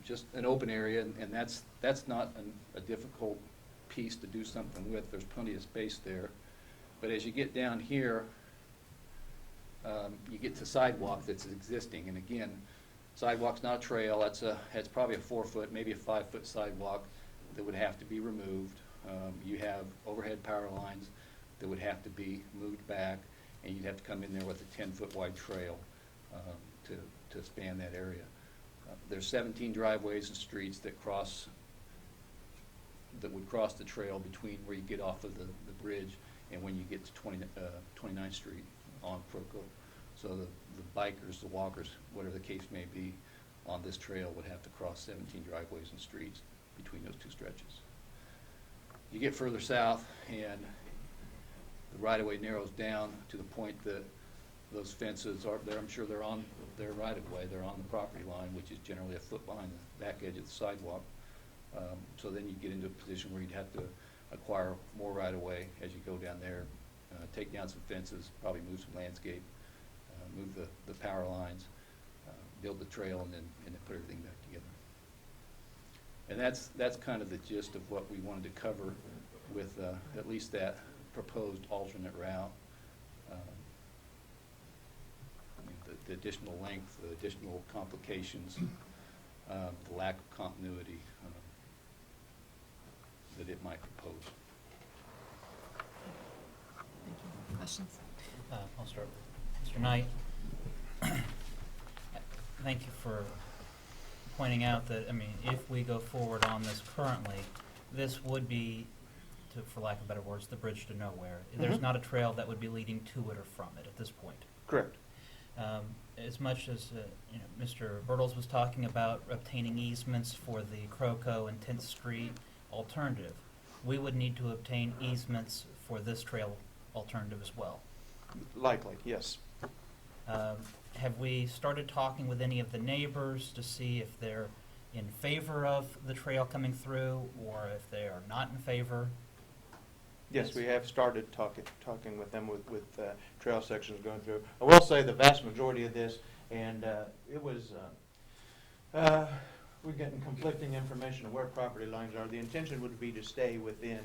Just an open area, and that's not a difficult piece to do something with. There's plenty of space there. But as you get down here, you get to sidewalk that's existing. And again, sidewalk's not a trail. It's probably a 4-foot, maybe a 5-foot sidewalk that would have to be removed. You have overhead power lines that would have to be moved back, and you'd have to come in there with a 10-foot wide trail to span that area. There's 17 driveways and streets that would cross the trail between where you get off of the bridge and when you get to 29th Street on Croco. So the bikers, the walkers, whatever the case may be, on this trail would have to cross 17 driveways and streets between those two stretches. You get further south and the right-of-way narrows down to the point that those fences are there. I'm sure they're on their right-of-way. They're on the property line, which is generally a foot behind the back edge of the sidewalk. So then you get into a position where you'd have to acquire more right-of-way as you go down there, take down some fences, probably move some landscape, move the power lines, build the trail, and then put everything back together. And that's kind of the gist of what we wanted to cover with at least that proposed alternate route. The additional length, the additional complications, the lack of continuity that it might propose. Thank you. Questions? I'll start with Mr. Knight. Thank you for pointing out that, I mean, if we go forward on this currently, this would be, for lack of better words, the bridge to nowhere. There's not a trail that would be leading to it or from it at this point. Correct. As much as Mr. Bertles was talking about obtaining easements for the Croco and 10th Street alternative, we would need to obtain easements for this trail alternative as well. Likely, yes. Have we started talking with any of the neighbors to see if they're in favor of the trail coming through, or if they are not in favor? Yes, we have started talking with them with trail sections going through. I will say the vast majority of this, and it was, we're getting conflicting information of where property lines are. The intention would be to stay within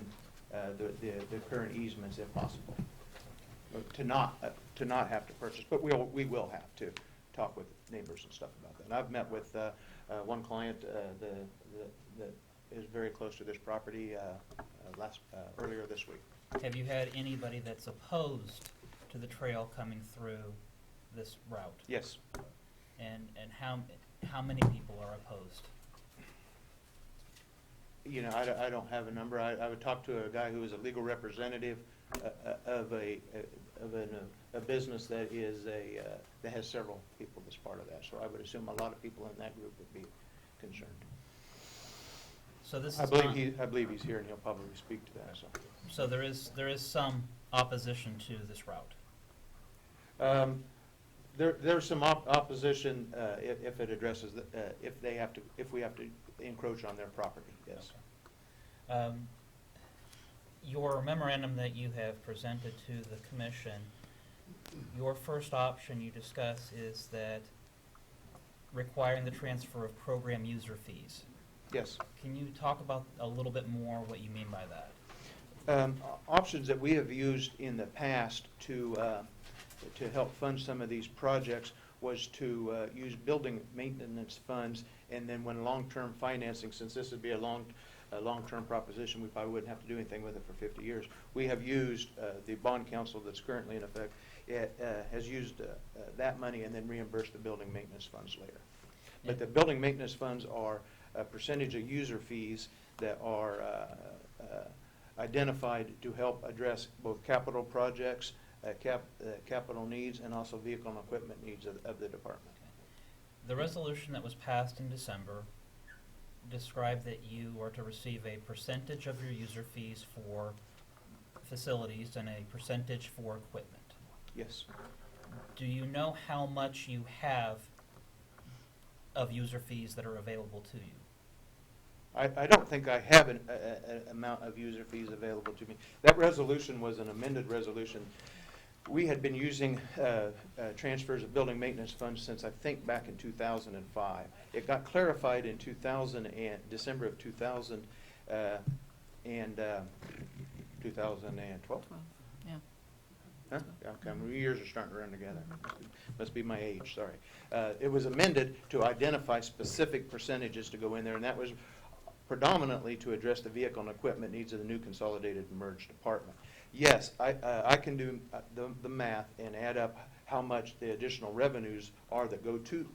the current easements if possible, to not have to purchase. But we will have to talk with neighbors and stuff about that. And I've met with one client that is very close to this property earlier this week. Have you had anybody that's opposed to the trail coming through this route? Yes. And how many people are opposed? You know, I don't have a number. I would talk to a guy who is a legal representative of a business that is that has several people that's part of that. So I would assume a lot of people in that group would be concerned. So this is I believe he's here, and he'll probably speak to that. So there is some opposition to this route. There's some opposition if it addresses if we have to encroach on their property. Yes. Okay. Your memorandum that you have presented to the commission, your first option you discuss is that requiring the transfer of program user fees. Yes. Can you talk about a little bit more what you mean by that? Options that we have used in the past to help fund some of these projects was to use building maintenance funds, and then when long-term financing, since this would be a long-term proposition, we probably wouldn't have to do anything with it for 50 years. We have used the bond council that's currently in effect has used that money and then reimbursed the building maintenance funds later. Yeah. But the building maintenance funds are a percentage of user fees that are identified to help address both capital projects, capital needs, and also vehicle and equipment needs of the department. The resolution that was passed in December described that you are to receive a percentage of your user fees for facilities and a percentage for equipment. Yes. Do you know how much you have of user fees that are available to you? I don't think I have an amount of user fees available to me. That resolution was an amended resolution. We had been using transfers of building maintenance funds since I think back in 2005. It got clarified in December of 2000 and 2012. Yeah. Huh? Okay, years are starting to run together. Must be my age, sorry. It was amended to identify specific percentages to go in there, and that was predominantly to address the vehicle and equipment needs of the new consolidated merged department. Yes, I can do the math and add up how much the additional revenues are that go to,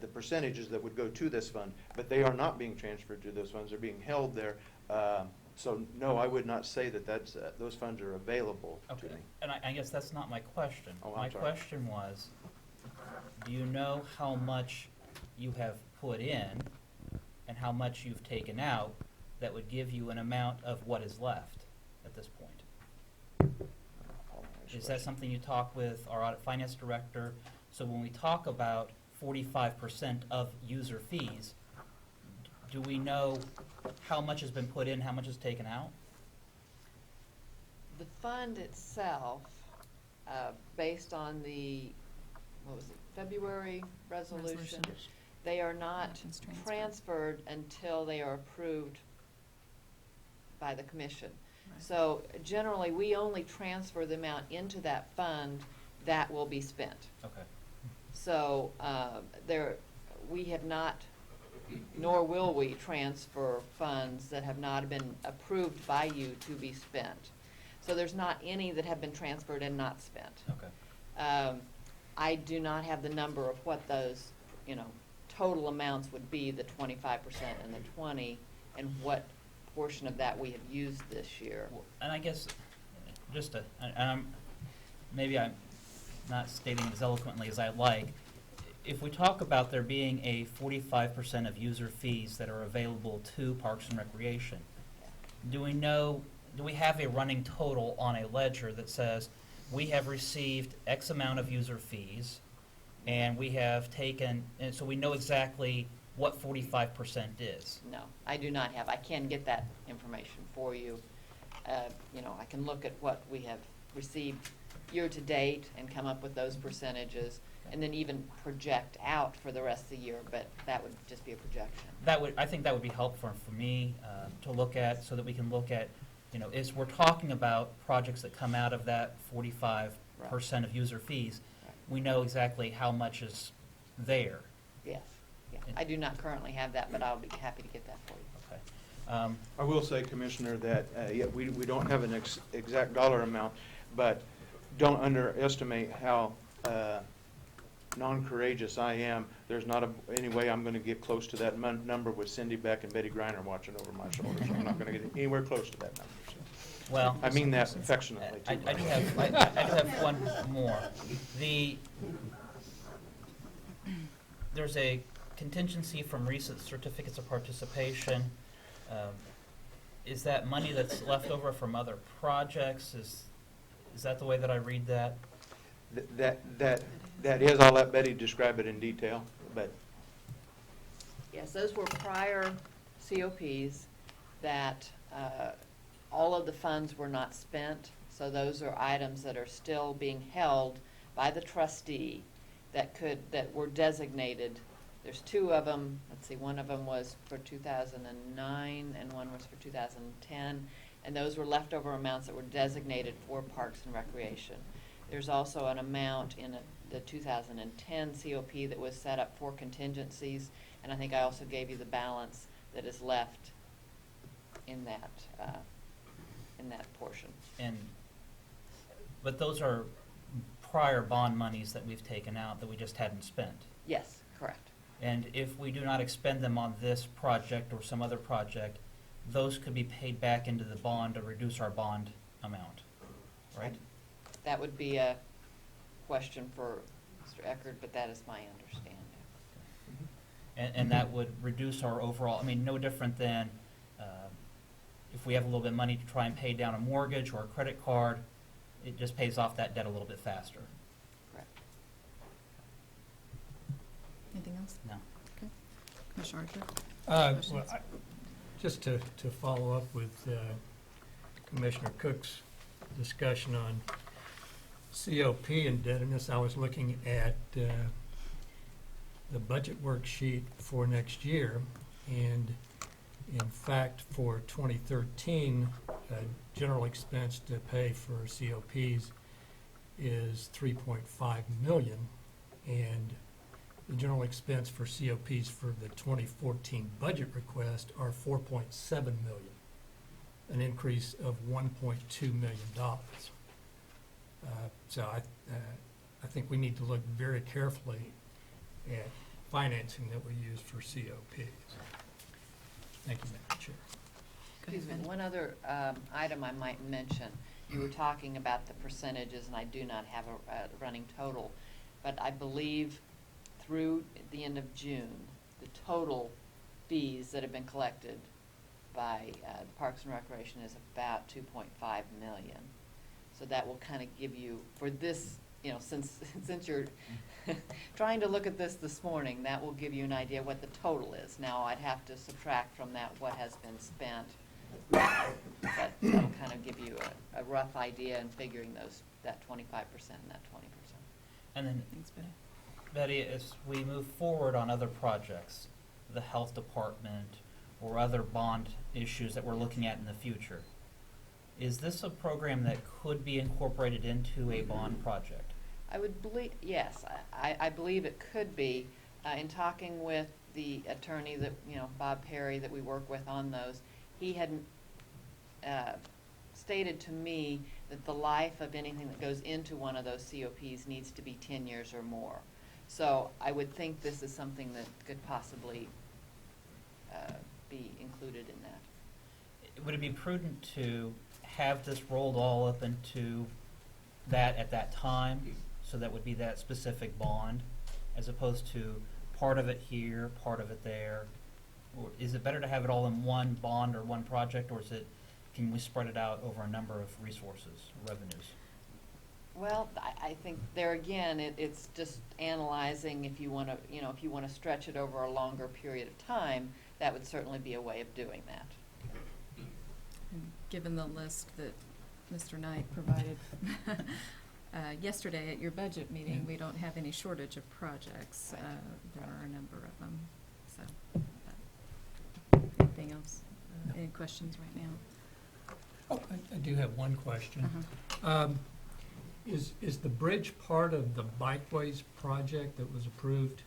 the percentages that would go to this fund, but they are not being transferred to those funds. They're being held there. So no, I would not say that those funds are available to me. And I guess that's not my question. Oh, I'm My sorry. question was, do you know how much you have put in and how much you've taken out that would give you an amount of what is left at this point? Is that something you talk with our audit finance director? So when we talk about 45% of user fees, do we know how much has been put in, how much is taken out? The fund itself, based on the, what was it, February resolution, they are not Motion's transferred. transferred until they are approved by the commission. Right. So generally, we only transfer the amount into that fund that will be spent. Okay. So we have not, nor will we transfer funds that have not been approved by you to be spent. So there's not any that have been transferred and not spent. Okay. I do not have the number of what those, total amounts would be, the 25% and the 20, and what portion of that we have used this year. Well, and I guess, maybe I'm not stating as eloquently as I'd like. If we talk about there being a 45% of user fees that are available to Parks and Recreation, do we have a running total on a ledger that says we have received X amount of user fees and we have taken, and so we know exactly what 45% is? No, I do not have. I can get that information for you. I can look at what we have received year-to-date and come up with those percentages, and then even project out for the rest of the year, but that would just be a projection. I think that would be helpful for me to look at, so that we can look at, as we're talking about projects that come out of that 45% of user fees, Right. we know exactly how much is there. Yes, yeah. I do not currently have that, but I'll be happy to get that for you. Okay. I will say, Commissioner, that we don't have an exact dollar amount, but don't underestimate how non-courageous I am. There's not any way I'm going to get close to that number with Cindy Beck and Betty Griner watching over my shoulder. So I'm not going to get anywhere close to that number. So. Well, I mean that affectionately, too. I do have one more. There's a contingency from recent certificates of participation. Is that money that's left over from other projects? Is that the way that I read that? That is, I'll let Betty describe it in detail, but Yes, those were prior COPs that all of the funds were not spent, so those are items that are still being held by the trustee that were designated. There's two of them. Let's see, one of them was for 2009 and one was for 2010, and those were leftover amounts that were designated for Parks and Recreation. There's also an amount in the 2010 COP that was set up for contingencies, and I think I also gave you the balance that is left in that portion. But those are prior bond monies that we've taken out that we just hadn't spent. Yes, correct. And if we do not expend them on this project or some other project, those could be paid back into the bond to reduce our bond amount, right? That would be a question for Mr. Eckert, but that is my understanding. And that would reduce our overall, I mean, no different than if we have a little bit of money to try and pay down a mortgage or a credit card, it just pays off that debt a little bit faster. Correct. Anything else? No. Okay. Commissioner Archer? Well, Questions? just to follow up with Commissioner Cook's discussion on COP indebtedness, I was looking at the budget worksheet for next year, and in fact, for 2013, general expense to pay for COPs is $3.5 million, and the general expense for COPs for the 2014 budget request are $4.7 million, an increase of $1.2 million. So I think we need to look very carefully at financing that we use for COPs. Thank you, Madam Chair. Go ahead, Excuse me, Ben. one other item I might mention. You were talking about the percentages, and I do not have a running total, but I believe through the end of June, the total fees that have been collected by Parks and Recreation is about 2.5 million. So that will kind of give you, for this, you know, since you're trying to look at this morning, that will give you an idea what the total is. Now, I'd have to subtract from that what has been spent, but that'll kind of give you a rough idea in figuring that 25% and that 20%. And then, Thanks, Betty. Betty, as we move forward on other projects, the health department or other bond issues that we're looking at in the future, is this a program that could be incorporated into a bond project? I would believe, yes, I believe it could be. In talking with the attorney that, you know, Bob Perry, that we work with on those, he had stated to me that the life of anything that goes into one of those COPs needs to be 10 years or more. So I would think this is something that could possibly be included in that. Would it be prudent to have this rolled all up into that at that time, so that would be that specific bond, as opposed to part of it here, part of it there? Or is it better to have it all in one bond or one project, or can we spread it out over a number of resources, revenues? Well, I think there again, it's just analyzing if you want to, you know, if you want to stretch it over a longer period of time, that would certainly be a way of doing that. And given the list that Mr. Knight provided yesterday at your budget meeting, we don't have any shortage of projects. There are a number of them. So, anything else? Any questions right now? Oh, I do have one question. Uh-huh. Is the bridge part of the bikeways project that was approved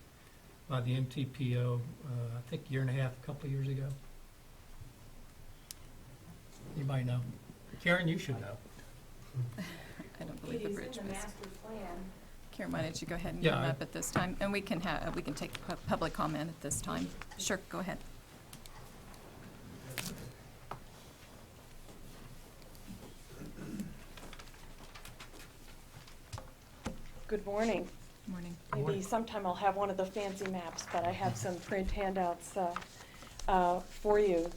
by the MTPO, I think a year and a half, a couple of years ago? Anybody know? Karen, you should know. I don't believe the bridge was. It is in the master plan. Karen, why don't you go ahead and Yeah, come I- up at this time? And we can take public comment at this time. Sure, go ahead. Good morning. Morning. Morning. Maybe sometime I'll have one of the fancy maps, but I have some print handouts for you.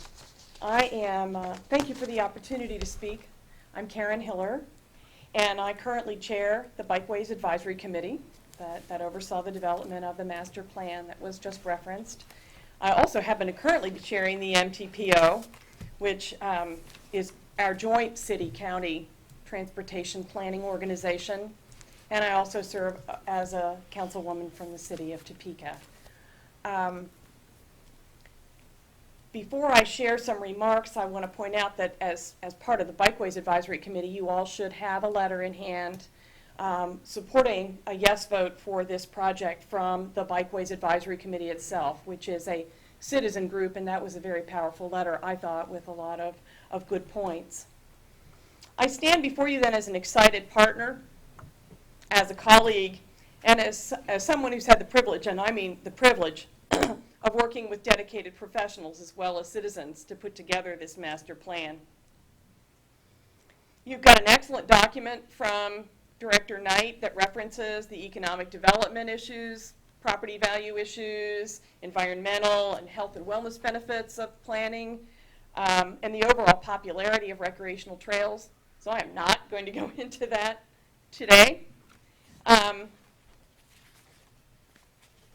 Thank you for the opportunity to speak. I'm Karen Hiller, and I currently chair the Bikeways Advisory Committee that oversaw the development of the master plan that was just referenced. I also happen to currently be chairing the MTPO, which is our joint city-county transportation planning organization. And I also serve as a councilwoman from the city of Topeka. Before I share some remarks, I want to point out that as part of the Bikeways Advisory Committee, you all should have a letter in hand supporting a yes vote for this project from the Bikeways Advisory Committee itself, which is a citizen group, and that was a very powerful letter, I thought, with a lot of good points. I stand before you then as an excited partner, as a colleague and as someone who's had the privilege, and I mean the privilege, of working with dedicated professionals as well as citizens to put together this master plan. You've got an excellent document from Director Knight that references the economic development issues, property value issues, environmental and health and wellness benefits of planning, and the overall popularity of recreational trails. So I am not going to go into that today.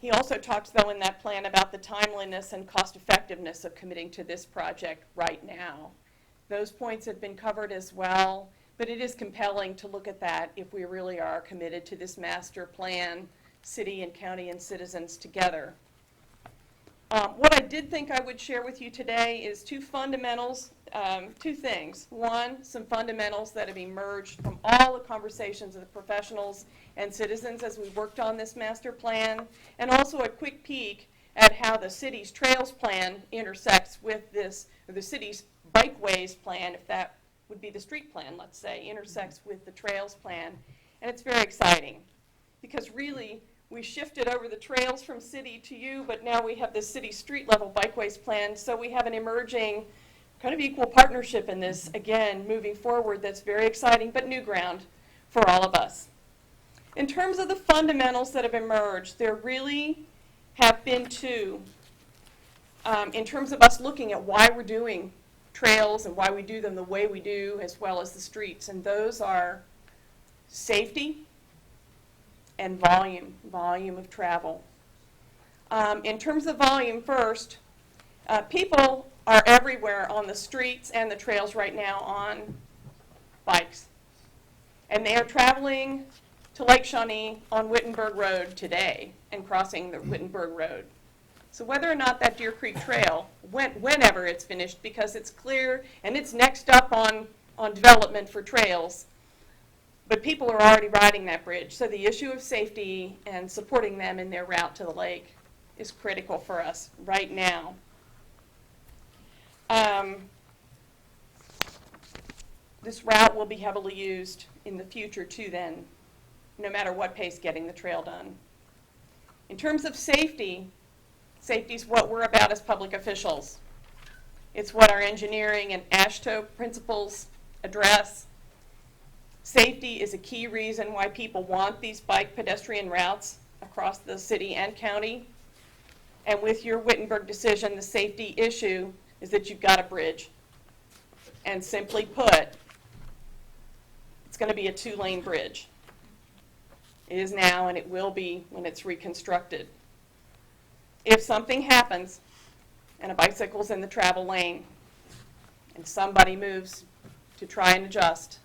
He also talks, though, in that plan about the timeliness and cost effectiveness of committing to this project right now. Those points have been covered as well, but it is compelling to look at that if we really are committed to this master plan, city and county and citizens together. What I did think I would share with you today is two fundamentals, two things. One, some fundamentals that have emerged from all the conversations of the professionals and citizens as we worked on this master plan, and also a quick peek at how the city's trails plan intersects with this, or the city's bikeways plan, if that would be the street plan, let's say, intersects with the trails plan. And it's very exciting because really we shifted over the trails from city to you, but now we have this city street level bikeways plan, so we have an emerging kind of equal partnership in this, again, moving forward, that's very exciting, but new ground for all of us. In terms of the fundamentals that have emerged, there really have been two, in terms of us looking at why we're doing trails and why we do them the way we do, as well as the streets, and those are safety and volume of travel. In terms of volume first, people are everywhere on the streets and the trails right now on bikes. And they are traveling to Lake Shawnee on Wittenberg Road today and crossing the Wittenberg Road. So whether or not that Deer Creek Trail, whenever it's finished, because it's clear and it's next up on development for trails, but people are already riding that bridge. So the issue of safety and supporting them in their route to the lake is critical for us right now. This route will be heavily used in the future too then, no matter what pace getting the trail done. In terms of safety, safety is what we're about as public officials. It's what our engineering and AASHTO principles address. Safety is a key reason why people want these bike pedestrian routes across the city and county. And with your Wittenberg decision, the safety issue is that you've got a bridge. And simply put, it's going to be a 2-lane bridge. It is now, and it will be when it's reconstructed. If something happens and a bicycle's in the travel lane and somebody moves to try and adjust,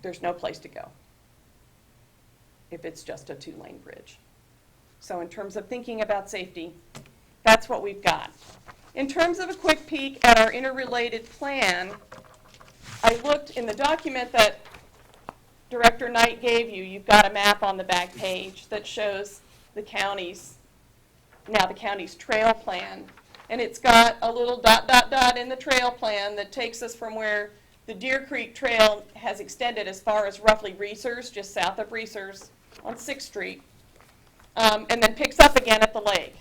there's no place to go if it's just a 2-lane bridge. So in terms of thinking about safety, that's what we've got. In terms of a quick peek at our interrelated plan, I looked in the document that Director Knight gave you. You've got a map on the back page that shows the county's trail plan. And it's got a little ... in the trail plan that takes us from where the Deer Creek Trail has extended as far as roughly Reesers, just south of Reesers on 6th Street, and then picks up again at the lake.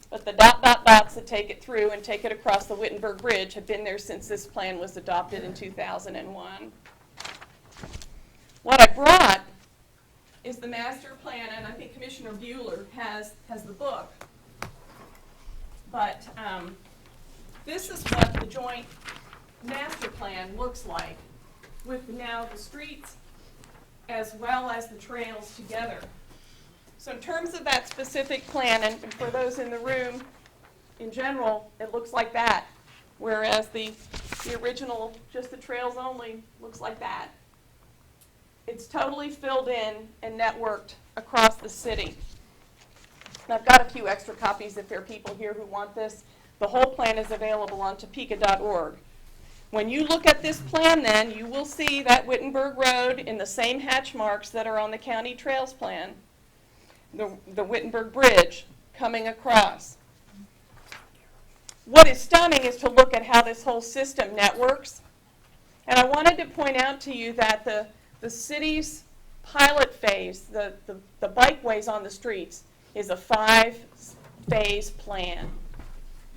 But the ... that take it through and take it across the Wittenberg Bridge have been there since this plan was adopted in 2001. What I brought is the master plan, and I think Commissioner Bueller has the book. But this is what the joint master plan looks like, with now the streets as well as the trails together. So in terms of that specific plan, and for those in the room, in general, it looks like that, whereas the original, just the trails only, looks like that. It's totally filled in and networked across the city. And I've got a few extra copies if there are people here who want this. The whole plan is available on topeka.org. When you look at this plan then, you will see that Wittenberg Road in the same hatch marks that are on the county trails plan. The Wittenberg Bridge coming across. What is stunning is to look at how this whole system networks. And I wanted to point out to you that the city's pilot phase, the bikeways on the streets, is a 5-phase plan.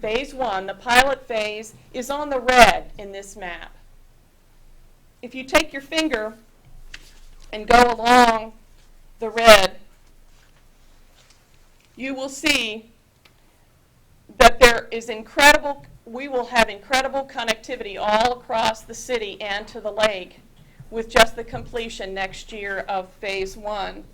Phase 1, the pilot phase, is on the red in this map. If you take your finger and go along the red, you will see that we will have incredible connectivity all across the city and to the lake with just the completion next year of Phase 1.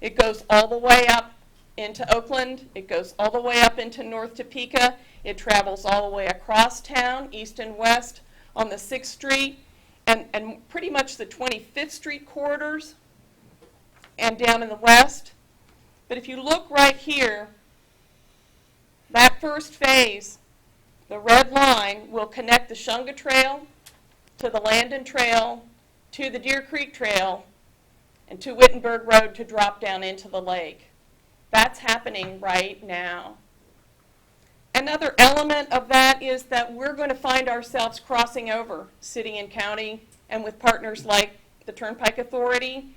It goes all the way up into Oakland. It goes all the way up into North Topeka. It travels all the way across town, east and west, on the 6th Street, and pretty much the 25th Street corridors, and down in the west. But if you look right here, that first phase, the red line, will connect the Shunga Trail to the Landon Trail, to the Deer Creek Trail, and to Wittenberg Road to drop down into the lake. That's happening right now. Another element of that is that we're going to find ourselves crossing over city and county, and with partners like the Turnpike Authority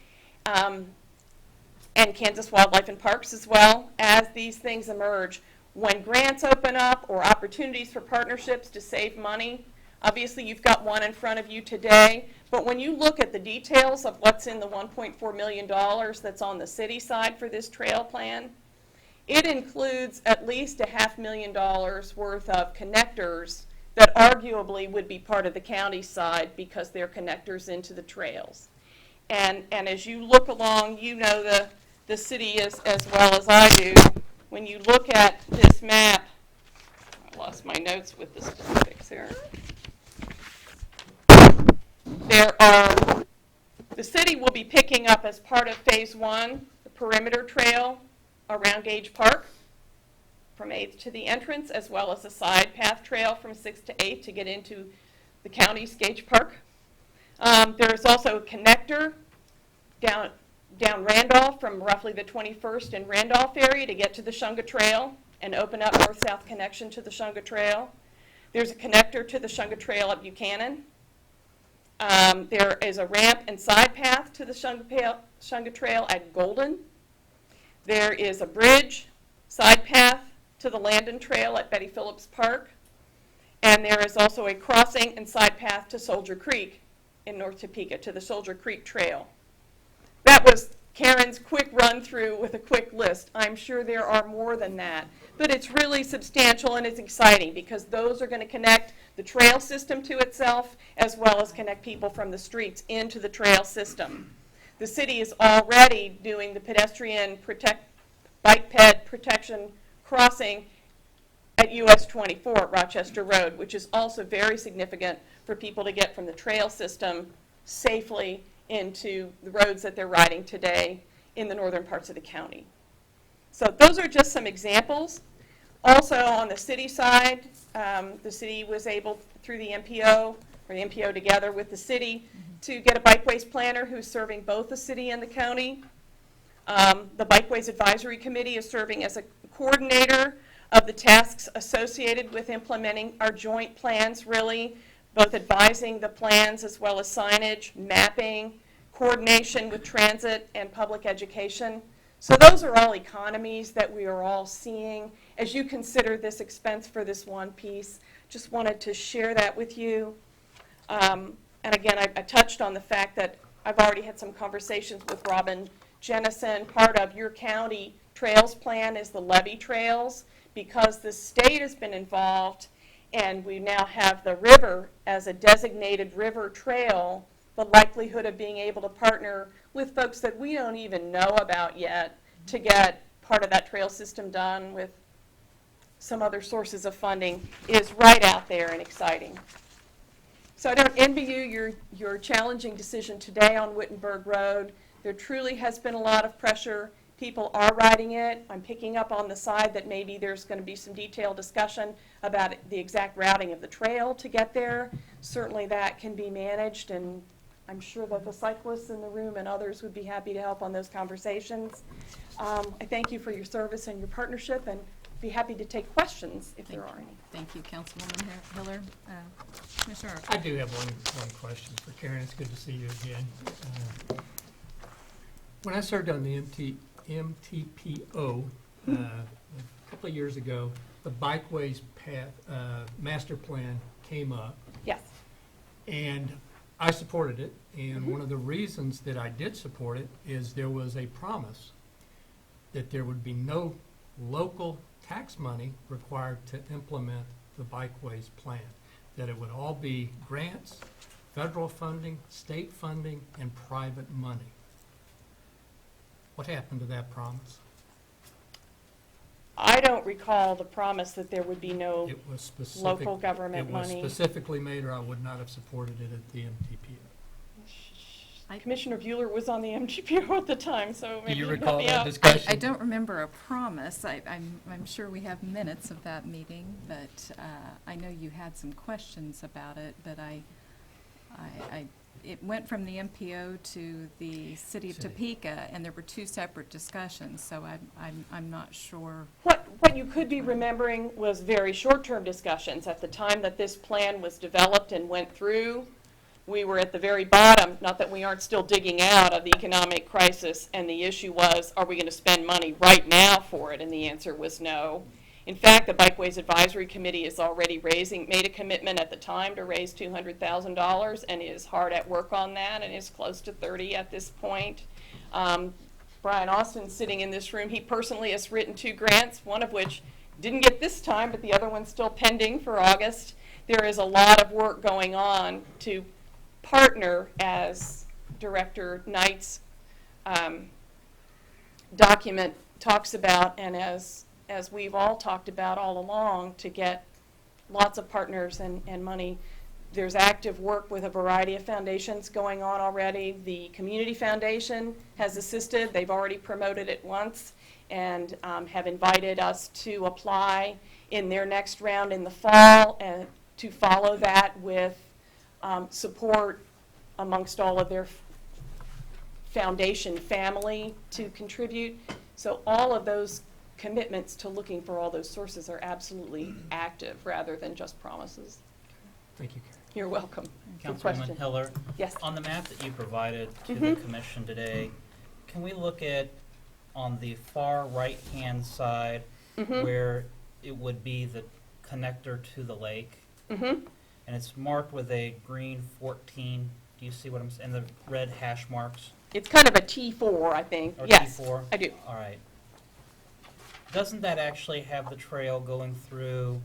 and Kansas Wildlife and Parks as well, as these things emerge. When grants open up or opportunities for partnerships to save money, obviously you've got one in front of you today, but when you look at the details of what's in the $1.4 million that's on the city side for this trail plan, it includes at least $500,000 worth of connectors that arguably would be part of the county side because they're connectors into the trails. And as you look along, you know the city as well as I do. When you look at this map, I lost my notes with the specifics here. The city will be picking up as part of Phase 1 the perimeter trail around Gage Park from 8th to the entrance, as well as a side path trail from 6th to 8th to get into the county's Gage Park. There is also a connector down Randolph from roughly the 21st and Randolph area to get to the Shunga Trail and open up north-south connection to the Shunga Trail. There's a connector to the Shunga Trail at Buchanan. There is a ramp and side path to the Shunga Trail at Golden. There is a bridge side path to the Landon Trail at Betty Phillips Park. And there is also a crossing and side path to Soldier Creek in North Topeka, to the Soldier Creek Trail. That was Karen's quick run through with a quick list. I'm sure there are more than that. But it's really substantial and it's exciting because those are going to connect the trail system to itself as well as connect people from the streets into the trail system. The city is already doing the pedestrian bike ped protection crossing at US 24 at Rochester Road, which is also very significant for people to get from the trail system safely into the roads that they're riding today in the northern parts of the county. So those are just some examples. Also on the city side, the city was able, through the MPO, or the MPO together with the city, to get a bikeways planner who's serving both the city and the county. The Bikeways Advisory Committee is serving as a coordinator of the tasks associated with implementing our joint plans, really, both advising the plans as well as signage, mapping, coordination with transit and public education. So those are all economies that we are all seeing as you consider this expense for this one piece. Just wanted to share that with you. And again, I touched on the fact that I've already had some conversations with Robin Jennison. Part of your county trails plan is the levee trails, because the state has been involved and we now have the river as a designated river trail. The likelihood of being able to partner with folks that we don't even know about yet to get part of that trail system done with some other sources of funding is right out there and exciting. So I don't envy you your challenging decision today on Wittenberg Road. There truly has been a lot of pressure. People are riding it. I'm picking up on the side that maybe there's going to be some detailed discussion about the exact routing of the trail to get there. Certainly that can be managed, and I'm sure that the cyclists in the room and others would be happy to help on those conversations. I thank you for your service and your partnership, and be happy to take questions if there are any. Thank you, Councilwoman Hiller. Commissioner Archer. I do have one question for Karen. It's good to see you again. When I served on the MTPO a couple of years ago, the Bikeways master plan came up, Yes. and I supported it. And one of the reasons that I did support it is there was a promise that there would be no local tax money required to implement the Bikeways plan, that it would all be grants, federal funding, state funding, and private money. What happened to that promise? I don't recall the promise that there would be no It was specific. local government It was money. specifically made, or I would not have supported it at the MTPO. Commissioner Bueller was on the MGPO at the time, so maybe Do you he'd help recall me that out. discussion? I don't remember a promise. I'm sure we have minutes of that meeting, but I know you had some questions about it, but it went from the MPO to the city of City. Topeka, and there were two separate discussions, so I'm not sure. What you could be remembering was very short-term discussions. At the time that this plan was developed and went through, we were at the very bottom, not that we aren't still digging out of the economic crisis, and the issue was, are we going to spend money right now for it? And the answer was no. In fact, the Bikeways Advisory Committee is already made a commitment at the time to raise $200,000 and is hard at work on that and is close to 30 at this point. Brian Austin sitting in this room, he personally has written 2 grants, one of which didn't get this time, but the other one's still pending for August. There is a lot of work going on to partner, as Director Knight's document talks about, and as we've all talked about all along, to get lots of partners and money. There's active work with a variety of foundations going on already. The Community Foundation has assisted. They've already promoted it once and have invited us to apply in their next round in the fall, and to follow that with support amongst all of their foundation family to contribute. So all of those commitments to looking for all those sources are absolutely active rather than just promises. Thank you, Karen. You're welcome. Good question. Councilwoman Hiller? Yes. On the map that you provided to the commission today, can we look at, on the far right-hand side, where it would be the connector to the lake? And it's marked with a green 14. Do you see what I'm saying? And the red hash marks? It's kind of a T4, I think. Or Yes, T4? I do. All right. Doesn't that actually have the trail going through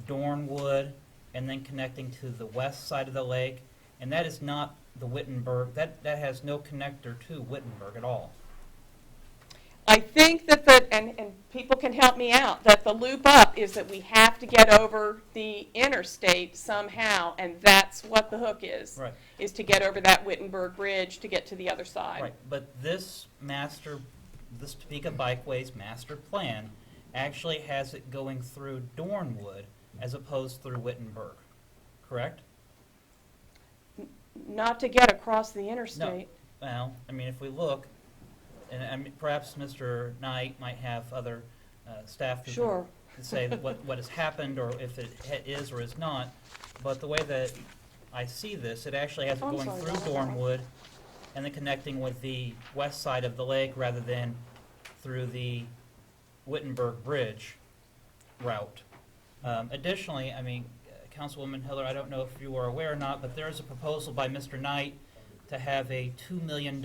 Dornwood and then connecting to the west side of the lake? And that is not the Wittenberg. That has no connector to Wittenberg at all. I think that and people can help me out, that the loop up is that we have to get over the interstate somehow, and that's what the hook is. Right. Is to get over that Wittenberg Bridge to get to the other side. Right, but this Topeka Bikeways master plan actually has it going through Dornwood as opposed through Wittenberg, correct? Not to get across the interstate. Well, I mean, if we look, and I mean, perhaps Mr. Knight might have other staff who Sure. can say that what has happened or if it is or is not, but the way that I see this, it actually has it Oh, I'm going sorry, through that's Dornwood and then connecting with the west side of the lake rather than through the Wittenberg Bridge route. Additionally, I mean, Councilwoman Hiller, I don't know if you are aware or not, but there is a proposal by Mr. Knight to have a $2 million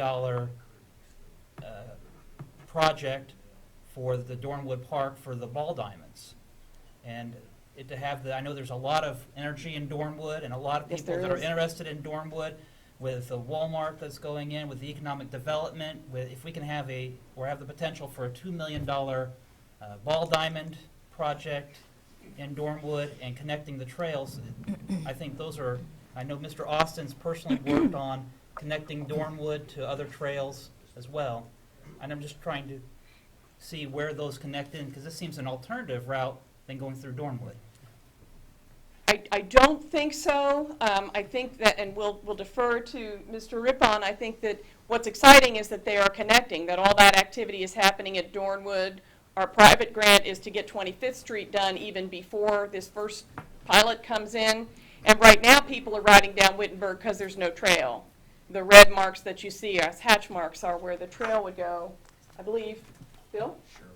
project for the Dornwood Park for the ball diamonds. And to have I know there's a lot of energy in Dornwood and a lot of Yes, people there that are is. interested in Dornwood with the Walmart that's going in, with the economic development, if we can have the potential for a $2 million ball diamond project in Dornwood and connecting the trails, I think I know Mr. Austin's personally worked on connecting Dornwood to other trails as well. And I'm just trying to see where those connect in, because this seems an alternative route than going through Dornwood. I don't think so. I think that, and we'll defer to Mr. Rippon, I think that what's exciting is that they are connecting, that all that activity is happening at Dornwood. Our private grant is to get 25th Street done even before this first pilot comes in. And right now, people are riding down Wittenberg because there's no trail. the red marks that you see as hatch marks are where the trail would go, I believe. Bill? Sure.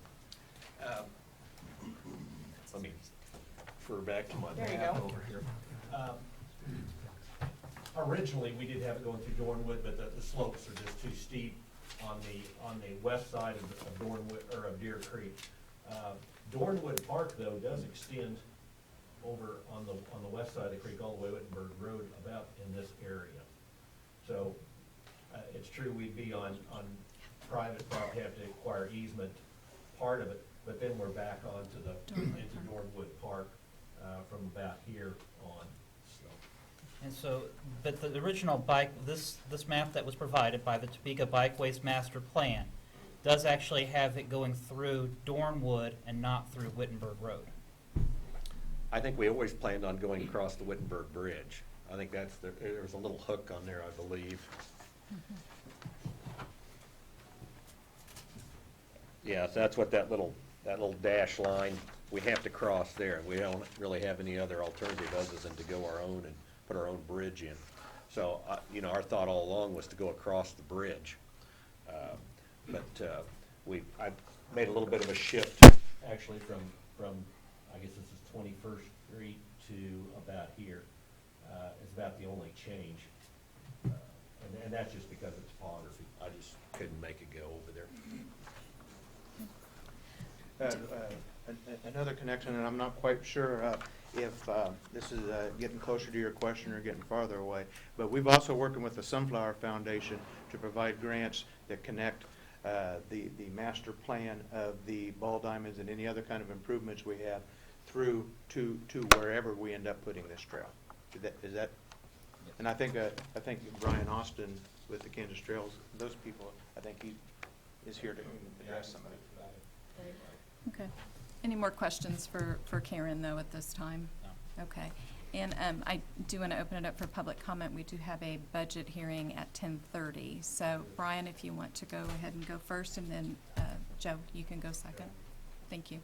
Let me refer back to my There you map go. over here. Originally, we did have it going through Dornwood, but the slopes are just too steep on the west side of Dornwood, or of Deer Creek. Dornwood Park, though, does extend over on the west side of the creek, all the way Wittenberg Road, about in this area. So, it's true we'd be on private property, have to acquire easement, part of it, but then we're back onto into Dornwood Park, from about here on, so. And so, but the original bike, this map that was provided by the Topeka Bikeways Master Plan does actually have it going through Dornwood and not through Wittenberg Road. I think we always planned on going across the Wittenberg Bridge. I think there was a little hook on there, I believe. Yeah, so that's what that little dash line, we have to cross there. We don't really have any other alternative other than to go our own and put our own bridge in. So, our thought all along was to go across the bridge. I made a little bit of a shift, actually, from I guess this is 21st Street to about here. It's about the only change. And that's just because it's topography. I just couldn't make it go over there. Another connection, and I'm not quite sure if this is getting closer to your question or getting farther away, but we've also working with the Sunflower Foundation to provide grants that connect the master plan of the ball diamonds and any other kind of improvements we have through to wherever we end up putting this trail. Is that? And I think Brian Austin with the Kansas Trails, those people, I think he is here to address some of it. Okay. Any more questions for Karen, though, at this time? No. Okay. And I do want to open it up for public comment. We do have a budget hearing at 10:30. So, Brian, if you want to go ahead and go first, and then Joe, you can go second. Thank you.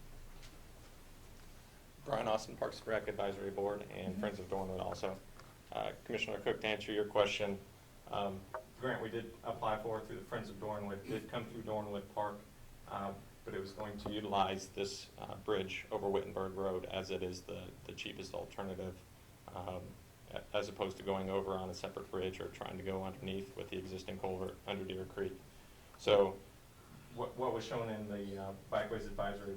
Brian Austin, Parks and Rec Advisory Board, and Friends of Dornwood also. Commissioner Cook, to answer your question, the grant we did apply for through the Friends of Dornwood did come through Dornwood Park, but it was going to utilize this bridge over Wittenberg Road, as it is the cheapest alternative, as opposed to going over on a separate bridge or trying to go underneath with the existing culvert under Deer Creek. So what was shown in the Bikeways Advisory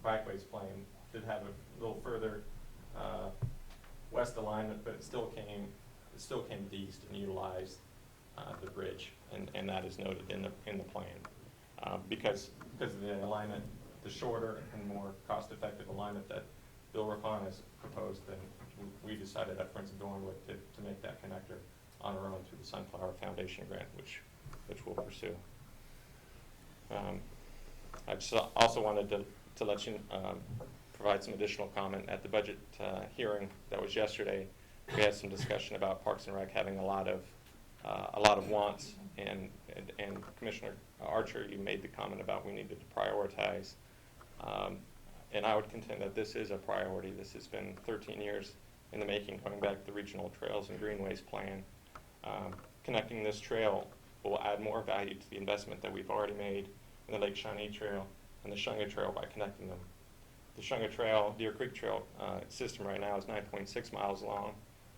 Bikeways plan did have a little further west alignment, but it still came east and utilized the bridge, and that is noted in the plan. Because of the alignment, the shorter and more cost-effective alignment that Bill Rapon has proposed, then we decided at Friends of Dornwood to make that connector on our own through the Sunflower Foundation grant, which we'll pursue. I just also wanted to let you provide some additional comment. At the budget hearing that was yesterday, we had some discussion about Parks and Rec having a lot of wants, and Commissioner Archer, you made the comment about we needed to prioritize, and I would contend that this is a priority. This has been 13 years in the making, going back to the Regional Trails and Greenways Plan. Connecting this trail will add more value to the investment that we've already made in the Lake Shawnee Trail and the Shunga Trail by connecting them. The Shunga Trail, Deer Creek Trail system right now is 9.6 miles long.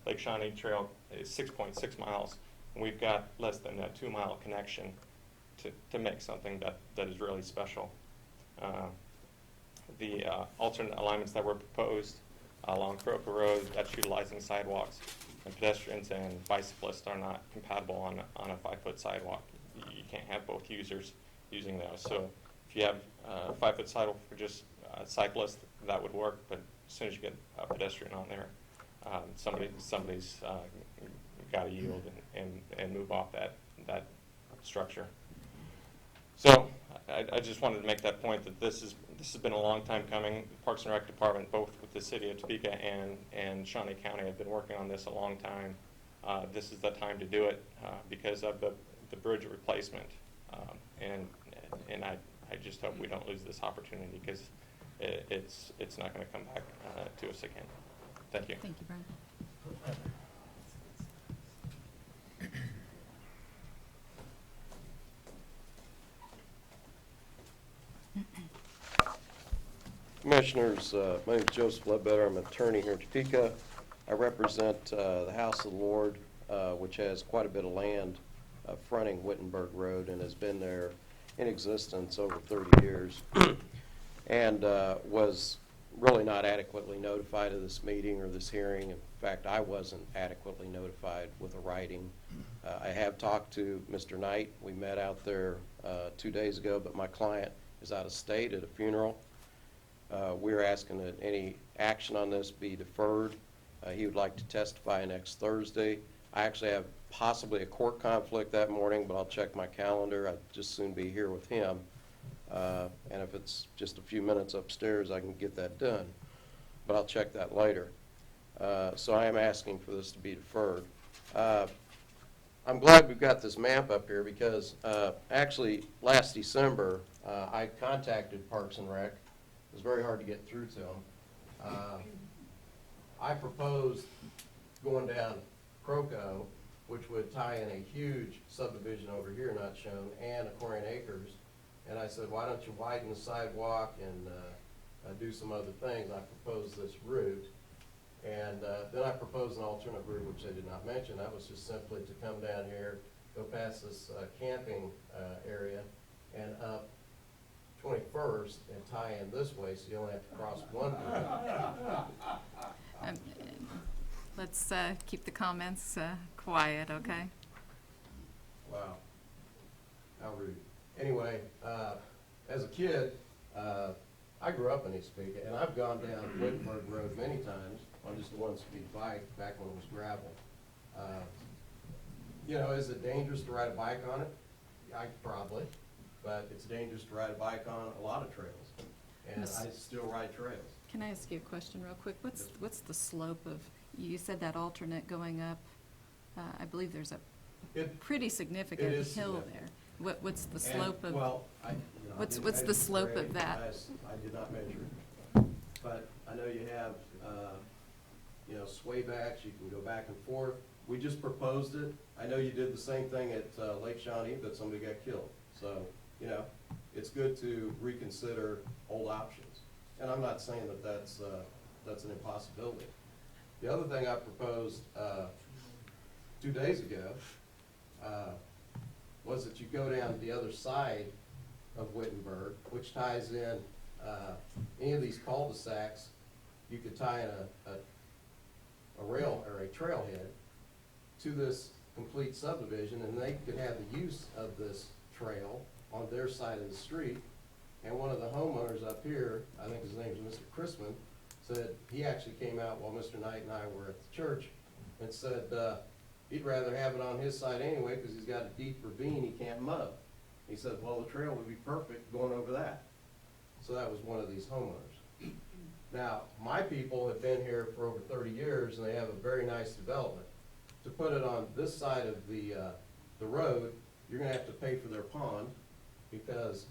Lake Shawnee Trail is 6.6 miles, and we've got less than a 2-mile connection to make something that is really special. The alternate alignments that were proposed along Croker Road, that's utilizing sidewalks, and pedestrians and bicyclists are not compatible on a 5-foot sidewalk. You can't have both users using those. So if you have a 5-foot sidewalk for just cyclists, that would work, but as soon as you get a pedestrian on there, somebody's got to yield and move off that structure. So I just wanted to make that point that this has been a long time coming. The Parks and Rec Department, both with the City of Topeka and Shawnee County, have been working on this a long time. This is the time to do it because of the bridge replacement, and I just hope we don't lose this opportunity, because it's not going to come back to us again. Thank you. Thank you, Brian. Commissioners, my name is Joseph Ledbetter. I'm an attorney here in Topeka. I represent the House of the Lord, which has quite a bit of land fronting Wittenberg Road and has been there in existence over 30 years and was really not adequately notified of this meeting or this hearing. In fact, I wasn't adequately notified with a writing. I have talked to Mr. Knight. We met out there 2 days ago, but my client is out of state at a funeral. We're asking that any action on this be deferred. He would like to testify next Thursday. I actually have possibly a court conflict that morning, but I'll check my calendar. I'd just soon be here with him. And if it's just a few minutes upstairs, I can get that done. But I'll check that later. So I am asking for this to be deferred. I'm glad we've got this map up here because actually last December I contacted Parks and Rec. It was very hard to get through to them. I proposed going down Croco, which would tie in a huge subdivision over here not shown and Aquarian Acres. And I said, why don't you widen the sidewalk and do some other things? I proposed this route. And then I proposed an alternate route, which they did not mention. That was just simply to come down here, go past this camping area and up 21st and tie in this way, so you only have to cross one bridge. Let's keep the comments quiet, okay? Wow. How rude. Anyway, as a kid, I grew up in East Topeka, and I've gone down Wittenberg Road many times on just a one-speed bike back when it was gravel. You know, is it dangerous to ride a bike on it? Probably, but it's dangerous to ride a bike on a lot of trails, and I still ride trails. Can I ask you a question real quick? What's the slope of, you said that alternate going up, I believe there's a pretty significant hill there. What's the slope of? Well, what's the slope of that? I did not measure it, but I know you have, you know, sway backs. You can go back and forth. We just proposed it. I know you did the same thing at Lake Shawnee, but somebody got killed. So, you know, it's good to reconsider old options. And I'm not saying that that's an impossibility. The other thing I proposed 2 days ago was that you go down the other side of Wittenberg, which ties in any of these cul-de-sacs. You could tie in a rail or a trailhead to this complete subdivision, and they could have the use of this trail on their side of the street. And one of the homeowners up here, I think his name is Mr. Chrisman, said he actually came out while Mr. Knight and I were at the church and said he'd rather have it on his side anyway because he's got a deep ravine he can't mow. He said, well, the trail would be perfect going over that. So that was one of these homeowners. Now, my people have been here for over 30 years, and they have a very nice development. To put it on this side of the road, you're going to have to pay for their pond because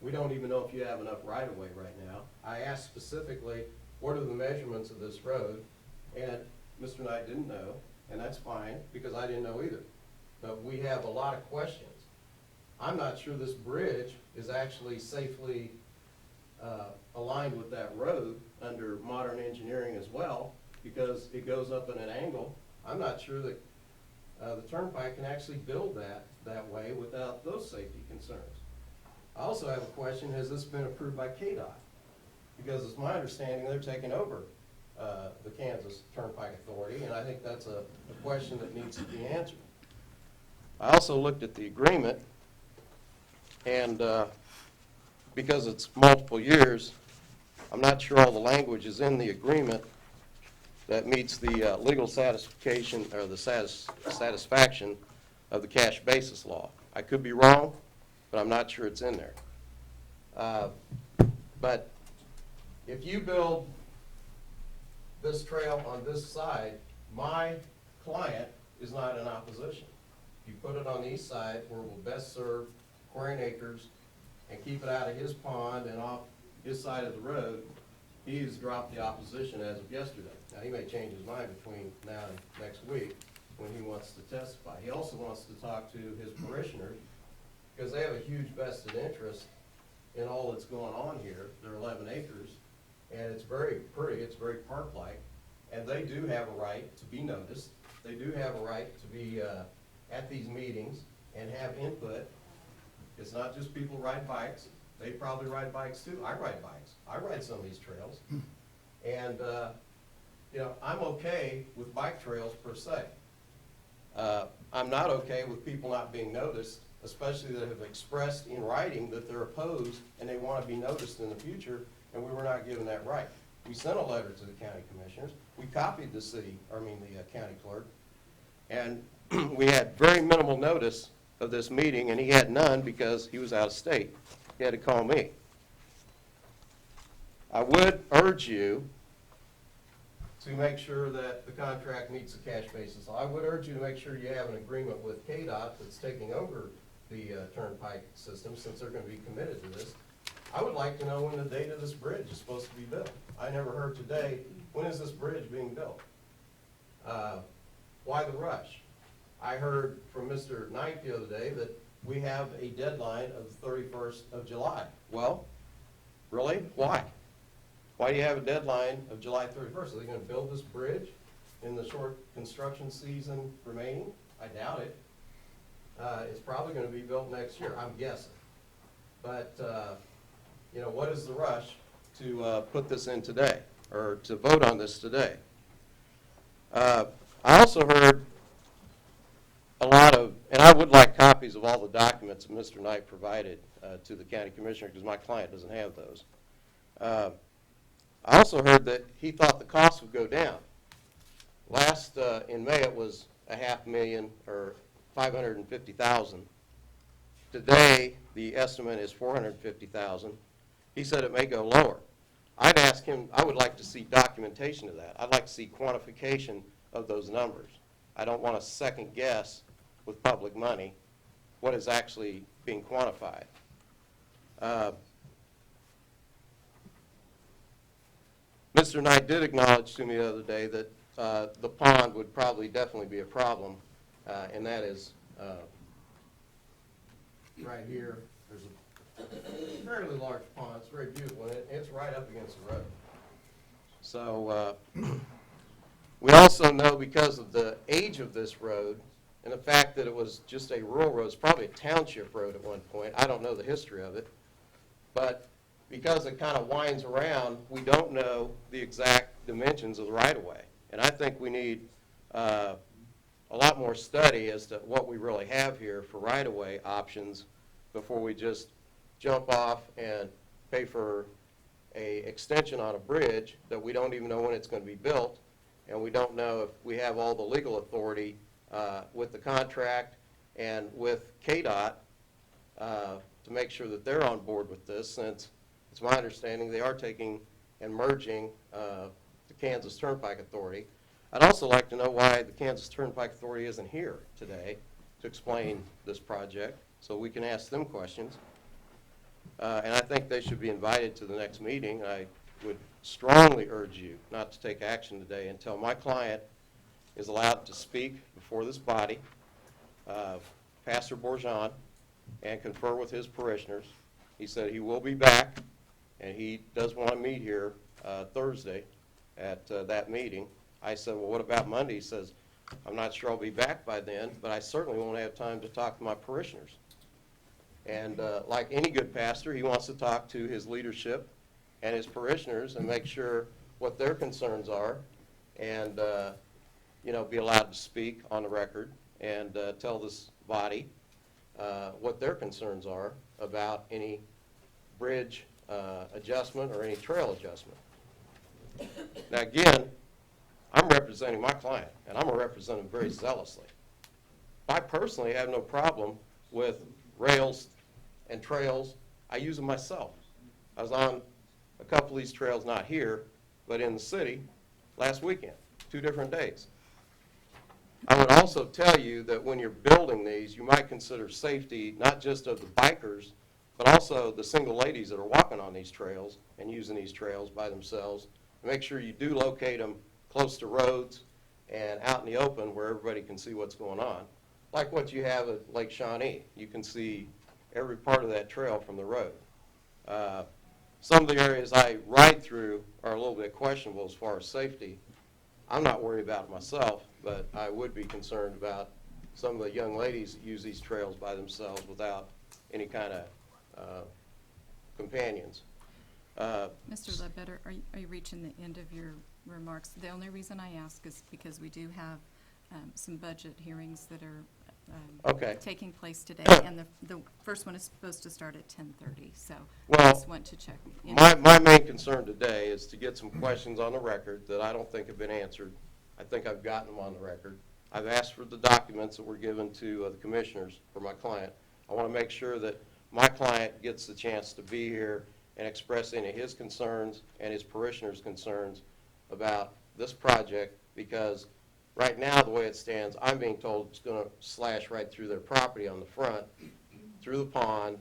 we don't even know if you have enough right-of-way right now. I asked specifically, what are the measurements of this road? And Mr. Knight didn't know, and that's fine because I didn't know either. But we have a lot of questions. I'm not sure this bridge is actually safely aligned with that road under modern engineering as well because it goes up at an angle. I'm not sure that the turnpike can actually build that way without those safety concerns. I also have a question, has this been approved by KDOT? Because it's my understanding they're taking over the Kansas Turnpike Authority, and I think that's a question that needs to be answered. I also looked at the agreement, and because it's multiple years, I'm not sure all the language is in the agreement that meets the legal satisfaction or the satisfaction of the cash basis law. I could be wrong, but I'm not sure it's in there. But if you build this trail on this side, my client is not in opposition. If you put it on the east side where it will best serve Aquarian Acres and keep it out of his pond and off his side of the road, he's dropped the opposition as of yesterday. Now, he may change his mind between now and next week when he wants to testify. He also wants to talk to his parishioners because they have a huge vested interest in all that's going on here. There are 11 acres, and it's very pretty, it's very park-like, and they do have a right to be noticed. They do have a right to be at these meetings and have input. It's not just people ride bikes. They probably ride bikes too. I ride bikes. I ride some of these trails. And, you know, I'm okay with bike trails per se. I'm not okay with people not being noticed, especially that have expressed in writing that they're opposed and they want to be noticed in the future, and we were not given that right. We sent a letter to the county commissioners. We copied the county clerk, and we had very minimal notice of this meeting, and he had none because he was out of state. He had to call me. I would urge you to make sure that the contract meets the cash basis. I would urge you to make sure you have an agreement with KDOT that's taking over the turnpike system, since they're going to be committed to this. I would like to know when the date of this bridge is supposed to be built. I never heard today, when is this bridge being built? Why the rush? I heard from Mr. Knight the other day that we have a deadline of the 31st of July. Well, really? Why? Why do you have a deadline of July 31st? Are they going to build this bridge in the short construction season remaining? I doubt it. It's probably going to be built next year, I'm guessing. But, you know, what is the rush to put this in today, or to vote on this today? I also heard a lot of, and I would like copies of all the documents that Mr. Knight provided to the county commissioner, because my client doesn't have those. I also heard that he thought the cost would go down. Last, in May, it was $500,000 or $550,000. Today, the estimate is $450,000. He said it may go lower. I'd ask him, I would like to see documentation of that. I'd like to see quantification of those numbers. I don't want to second guess with public money what is actually being quantified. Mr. Knight did acknowledge to me the other day that the pond would probably definitely be a problem, and that is right here. There's a fairly large pond. It's very beautiful, and it's right up against the road. So we also know, because of the age of this road and the fact that it was just a rural road, it's probably a township road at one point. I don't know the history of it, but because it kind of winds around, we don't know the exact dimensions of the right-of-way. And I think we need a lot more study as to what we really have here for right-of-way options before we just jump off and pay for a extension on a bridge that we don't even know when it's going to be built, and we don't know if we have all the legal authority with the contract and with KDOT to make sure that they're on board with this, since it's my understanding they are taking and merging the Kansas Turnpike Authority. I'd also like to know why the Kansas Turnpike Authority isn't here today to explain this project, so we can ask them questions. And I think they should be invited to the next meeting. I would strongly urge you not to take action today until my client is allowed to speak before this body, Pastor Bourgeon, and confer with his parishioners. He said he will be back, and he does want to meet here Thursday at that meeting. I said, well, what about Monday? He says, I'm not sure I'll be back by then, but I certainly won't have time to talk to my parishioners. And like any good pastor, he wants to talk to his leadership and his parishioners and make sure what their concerns are, and you know, be allowed to speak on the record and tell this body what their concerns are about any bridge adjustment or any trail adjustment. Now again, I'm representing my client, and I'm going to represent him very zealously. I personally have no problem with rails and trails. I use them myself. I was on a couple of these trails, not here, but in the city last weekend, 2 different days. I would also tell you that when you're building these, you might consider safety, not just of the bikers, but also the single ladies that are walking on these trails and using these trails by themselves. Make sure you do locate them close to roads and out in the open where everybody can see what's going on. Like what you have at Lake Shawnee. You can see every part of that trail from the road. some of the areas I ride through are a little bit questionable as far as safety. I'm not worried about it myself, but I would be concerned about some of the young ladies that use these trails by themselves without any kind of companions. Mr. Ledbetter, are you reaching the end of your remarks? The only reason I ask is because we do have some budget hearings that are Okay. taking place today, and the first one is supposed to start at 10:30, so I Well, just want to check. my main concern today is to get some questions on the record that I don't think have been answered. I think I've gotten them on the record. I've asked for the documents that were given to the commissioners for my client. I want to make sure that my client gets the chance to be here and express any of his concerns and his parishioners' concerns about this project, because right now, the way it stands, I'm being told it's going to slash right through their property on the front, through the pond,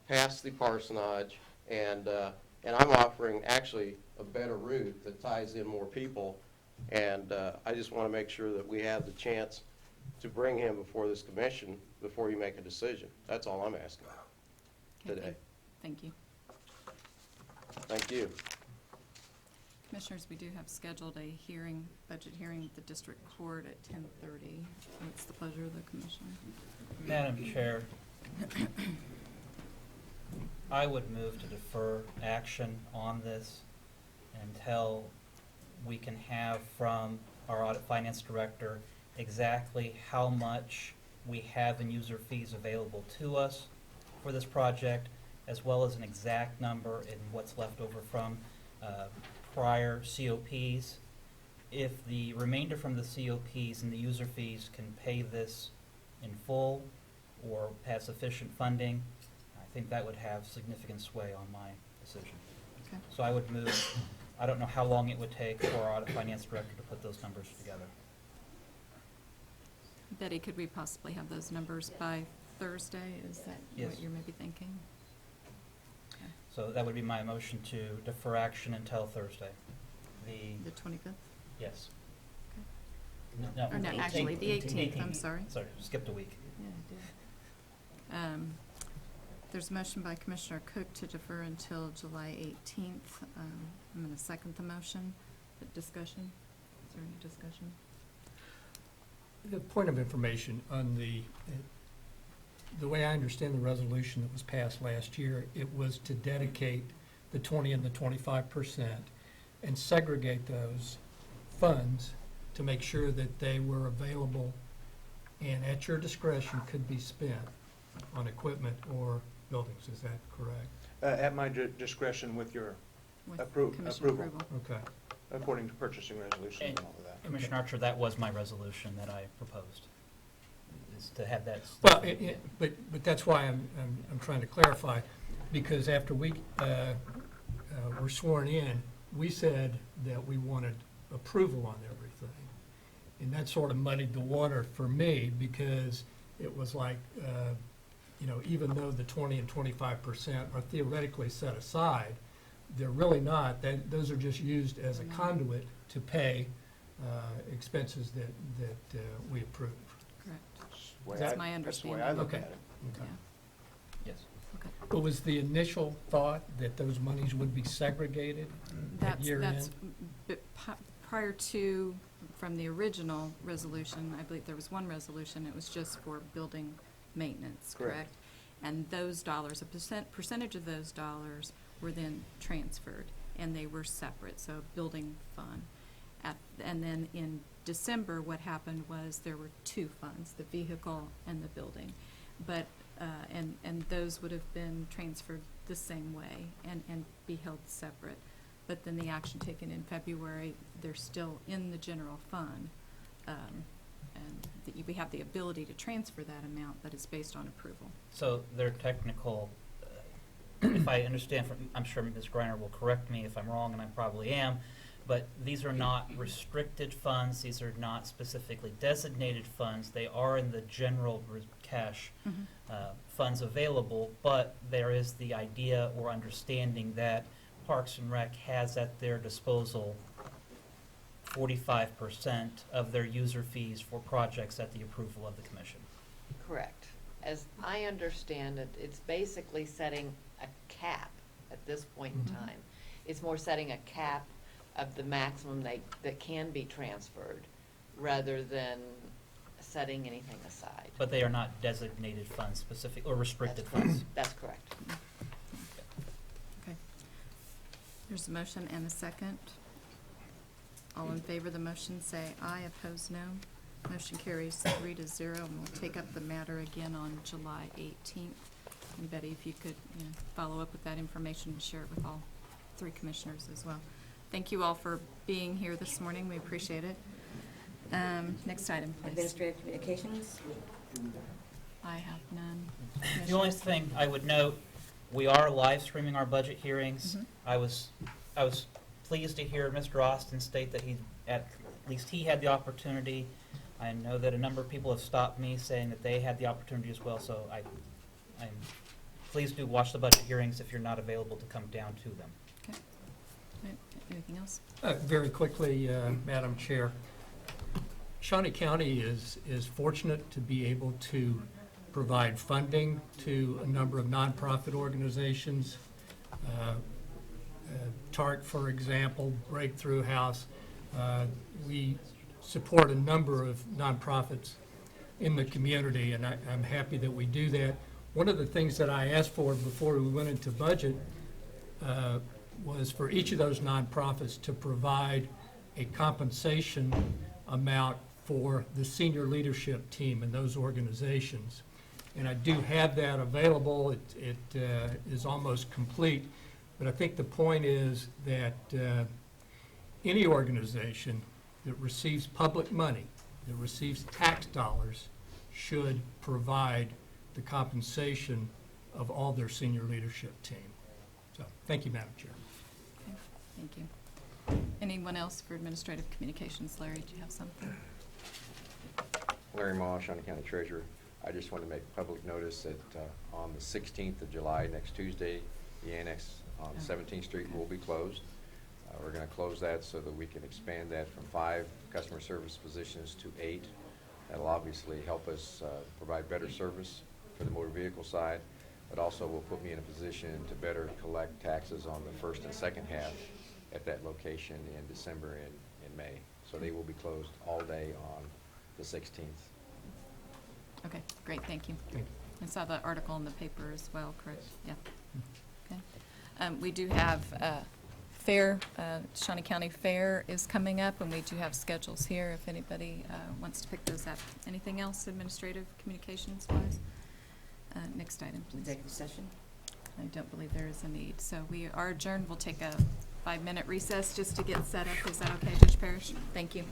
past the parsonage, and I'm offering actually a better route that ties in more people, and I just want to make sure that we have the chance to bring him before this commission before you make a decision. That's all I'm asking Okay, today. Thank you. Thank you. Commissioners, we do have scheduled a hearing, budget hearing at the district court at 10:30. What's the pleasure of the commissioner? Madam Chair, I would move to defer action on this until we can have from our audit finance director exactly how much we have in user fees available to us for this project, as well as an exact number in what's left over from prior COPs. If the remainder from the COPs and the user fees can pay this in full or have sufficient funding, I think that would have significant sway on my decision. Okay. So I would move, I don't know how long it would take for our audit finance director to put those numbers together. Betty, could we possibly have those numbers by Thursday? Is that Yes. what you're maybe thinking? Okay. So that would be my motion to defer action until Thursday. The 25th? Yes. Okay. Or no, actually, the 18th, I'm sorry. Sorry, skipped a week. Yeah, I did. There's a motion by Commissioner Cook to defer until July 18th. I'm going to second the motion. Discussion? Is there any discussion? The point of information on the way I understand the resolution that was passed last year, it was to dedicate the 20 and the 25% and segregate those funds to make sure that they were available and at your discretion could be spent on equipment or buildings. Is that correct? At my discretion with your With approval, Okay. according to purchasing resolutions and all of that. Commissioner Archer, that was my resolution that I proposed, is to have that. Well, but that's why I'm trying to clarify, because after we were sworn in, we said that we wanted approval on everything. And that sort of muddied the water for me, because it was like, even though the 20 and 25% are theoretically set aside, they're really not. Those are just used as a conduit to pay expenses that we approve. Correct. That's my understanding. That's the way I look Okay. at it. Yeah. Yes. Okay. But was the initial thought that those monies would be segregated at year That's, end? but prior to, from the original resolution, I believe there was one resolution, it was just for building maintenance, Correct. correct? And those dollars, a percentage of those dollars were then transferred, and they were separate, so building fund. And then in December, what happened was there were two funds, the vehicle and the building. But, and those would have been transferred the same way and be held separate. But then the action taken in February, they're still in the general fund. And we have the ability to transfer that amount, but it's based on approval. So they're technical, if I understand from, I'm sure Ms. Greiner will correct me if I'm wrong, and I probably am, but these are not restricted funds, these are not specifically designated funds, they are in the general cash funds available, but there is the idea or understanding that Parks and Rec has at their disposal 45% of their user fees for projects at the approval of the commission. Correct. As I understand it, it's basically setting a cap at this point in time. It's more setting a cap of the maximum that can be transferred, rather than setting anything aside. But they are not designated funds specific, or restricted funds. That's correct. Okay. There's a motion and a second. All in favor of the motion say aye, opposed no. Motion carries 3-0, and we'll take up the matter again on July 18th. And Betty, if you could, follow up with that information and share it with all three commissioners as well. Thank you all for being here this morning. We appreciate it. Next item, please. Administrative communications. I have none. The only thing I would note, we are live streaming our budget hearings. Mhm. I was pleased to hear Mr. Austin state that at least he had the opportunity. I know that a number of people have stopped me saying that they had the opportunity as well, so I'm pleased to watch the budget hearings if you're not available to come down to them. Okay. All right. Anything else? Very quickly, Madam Chair, Shawnee County is fortunate to be able to provide funding to a number of nonprofit organizations. TARC, for example, Breakthrough House. We support a number of nonprofits in the community, and I'm happy that we do that. One of the things that I asked for before we went into budget was for each of those nonprofits to provide a compensation amount for the senior leadership team in those organizations. And I do have that available. It is almost complete. But I think the point is that any organization that receives public money, that receives tax dollars, should provide the compensation of all their senior leadership team. So, thank you, Madam Chair. Okay. Thank you. Anyone else for administrative communications? Larry, do you have something? Larry Moss, Shawnee County Treasurer. I just want to make public notice that on the 16th of July, next Tuesday, the annex on 17th Street will be closed. We're going to close that so that we can expand that from 5 customer service positions to 8. That'll obviously help us provide better service for the motor vehicle side, but also will put me in a position to better collect taxes on the first and second half at that location in December and May. So they will be closed all day on the 16th. Okay, great, thank you. Thank you. I saw the article in the paper as well, correct? Yeah. Okay. We do have fair, Shawnee County Fair is coming up, and we do have schedules here if anybody wants to pick those up. Anything else administrative communications-wise? Next item, please. Executive session. I don't believe there is a need. So we are adjourned. We'll take a 5-minute recess just to get set up. Is that okay, Judge Parrish? Thank you.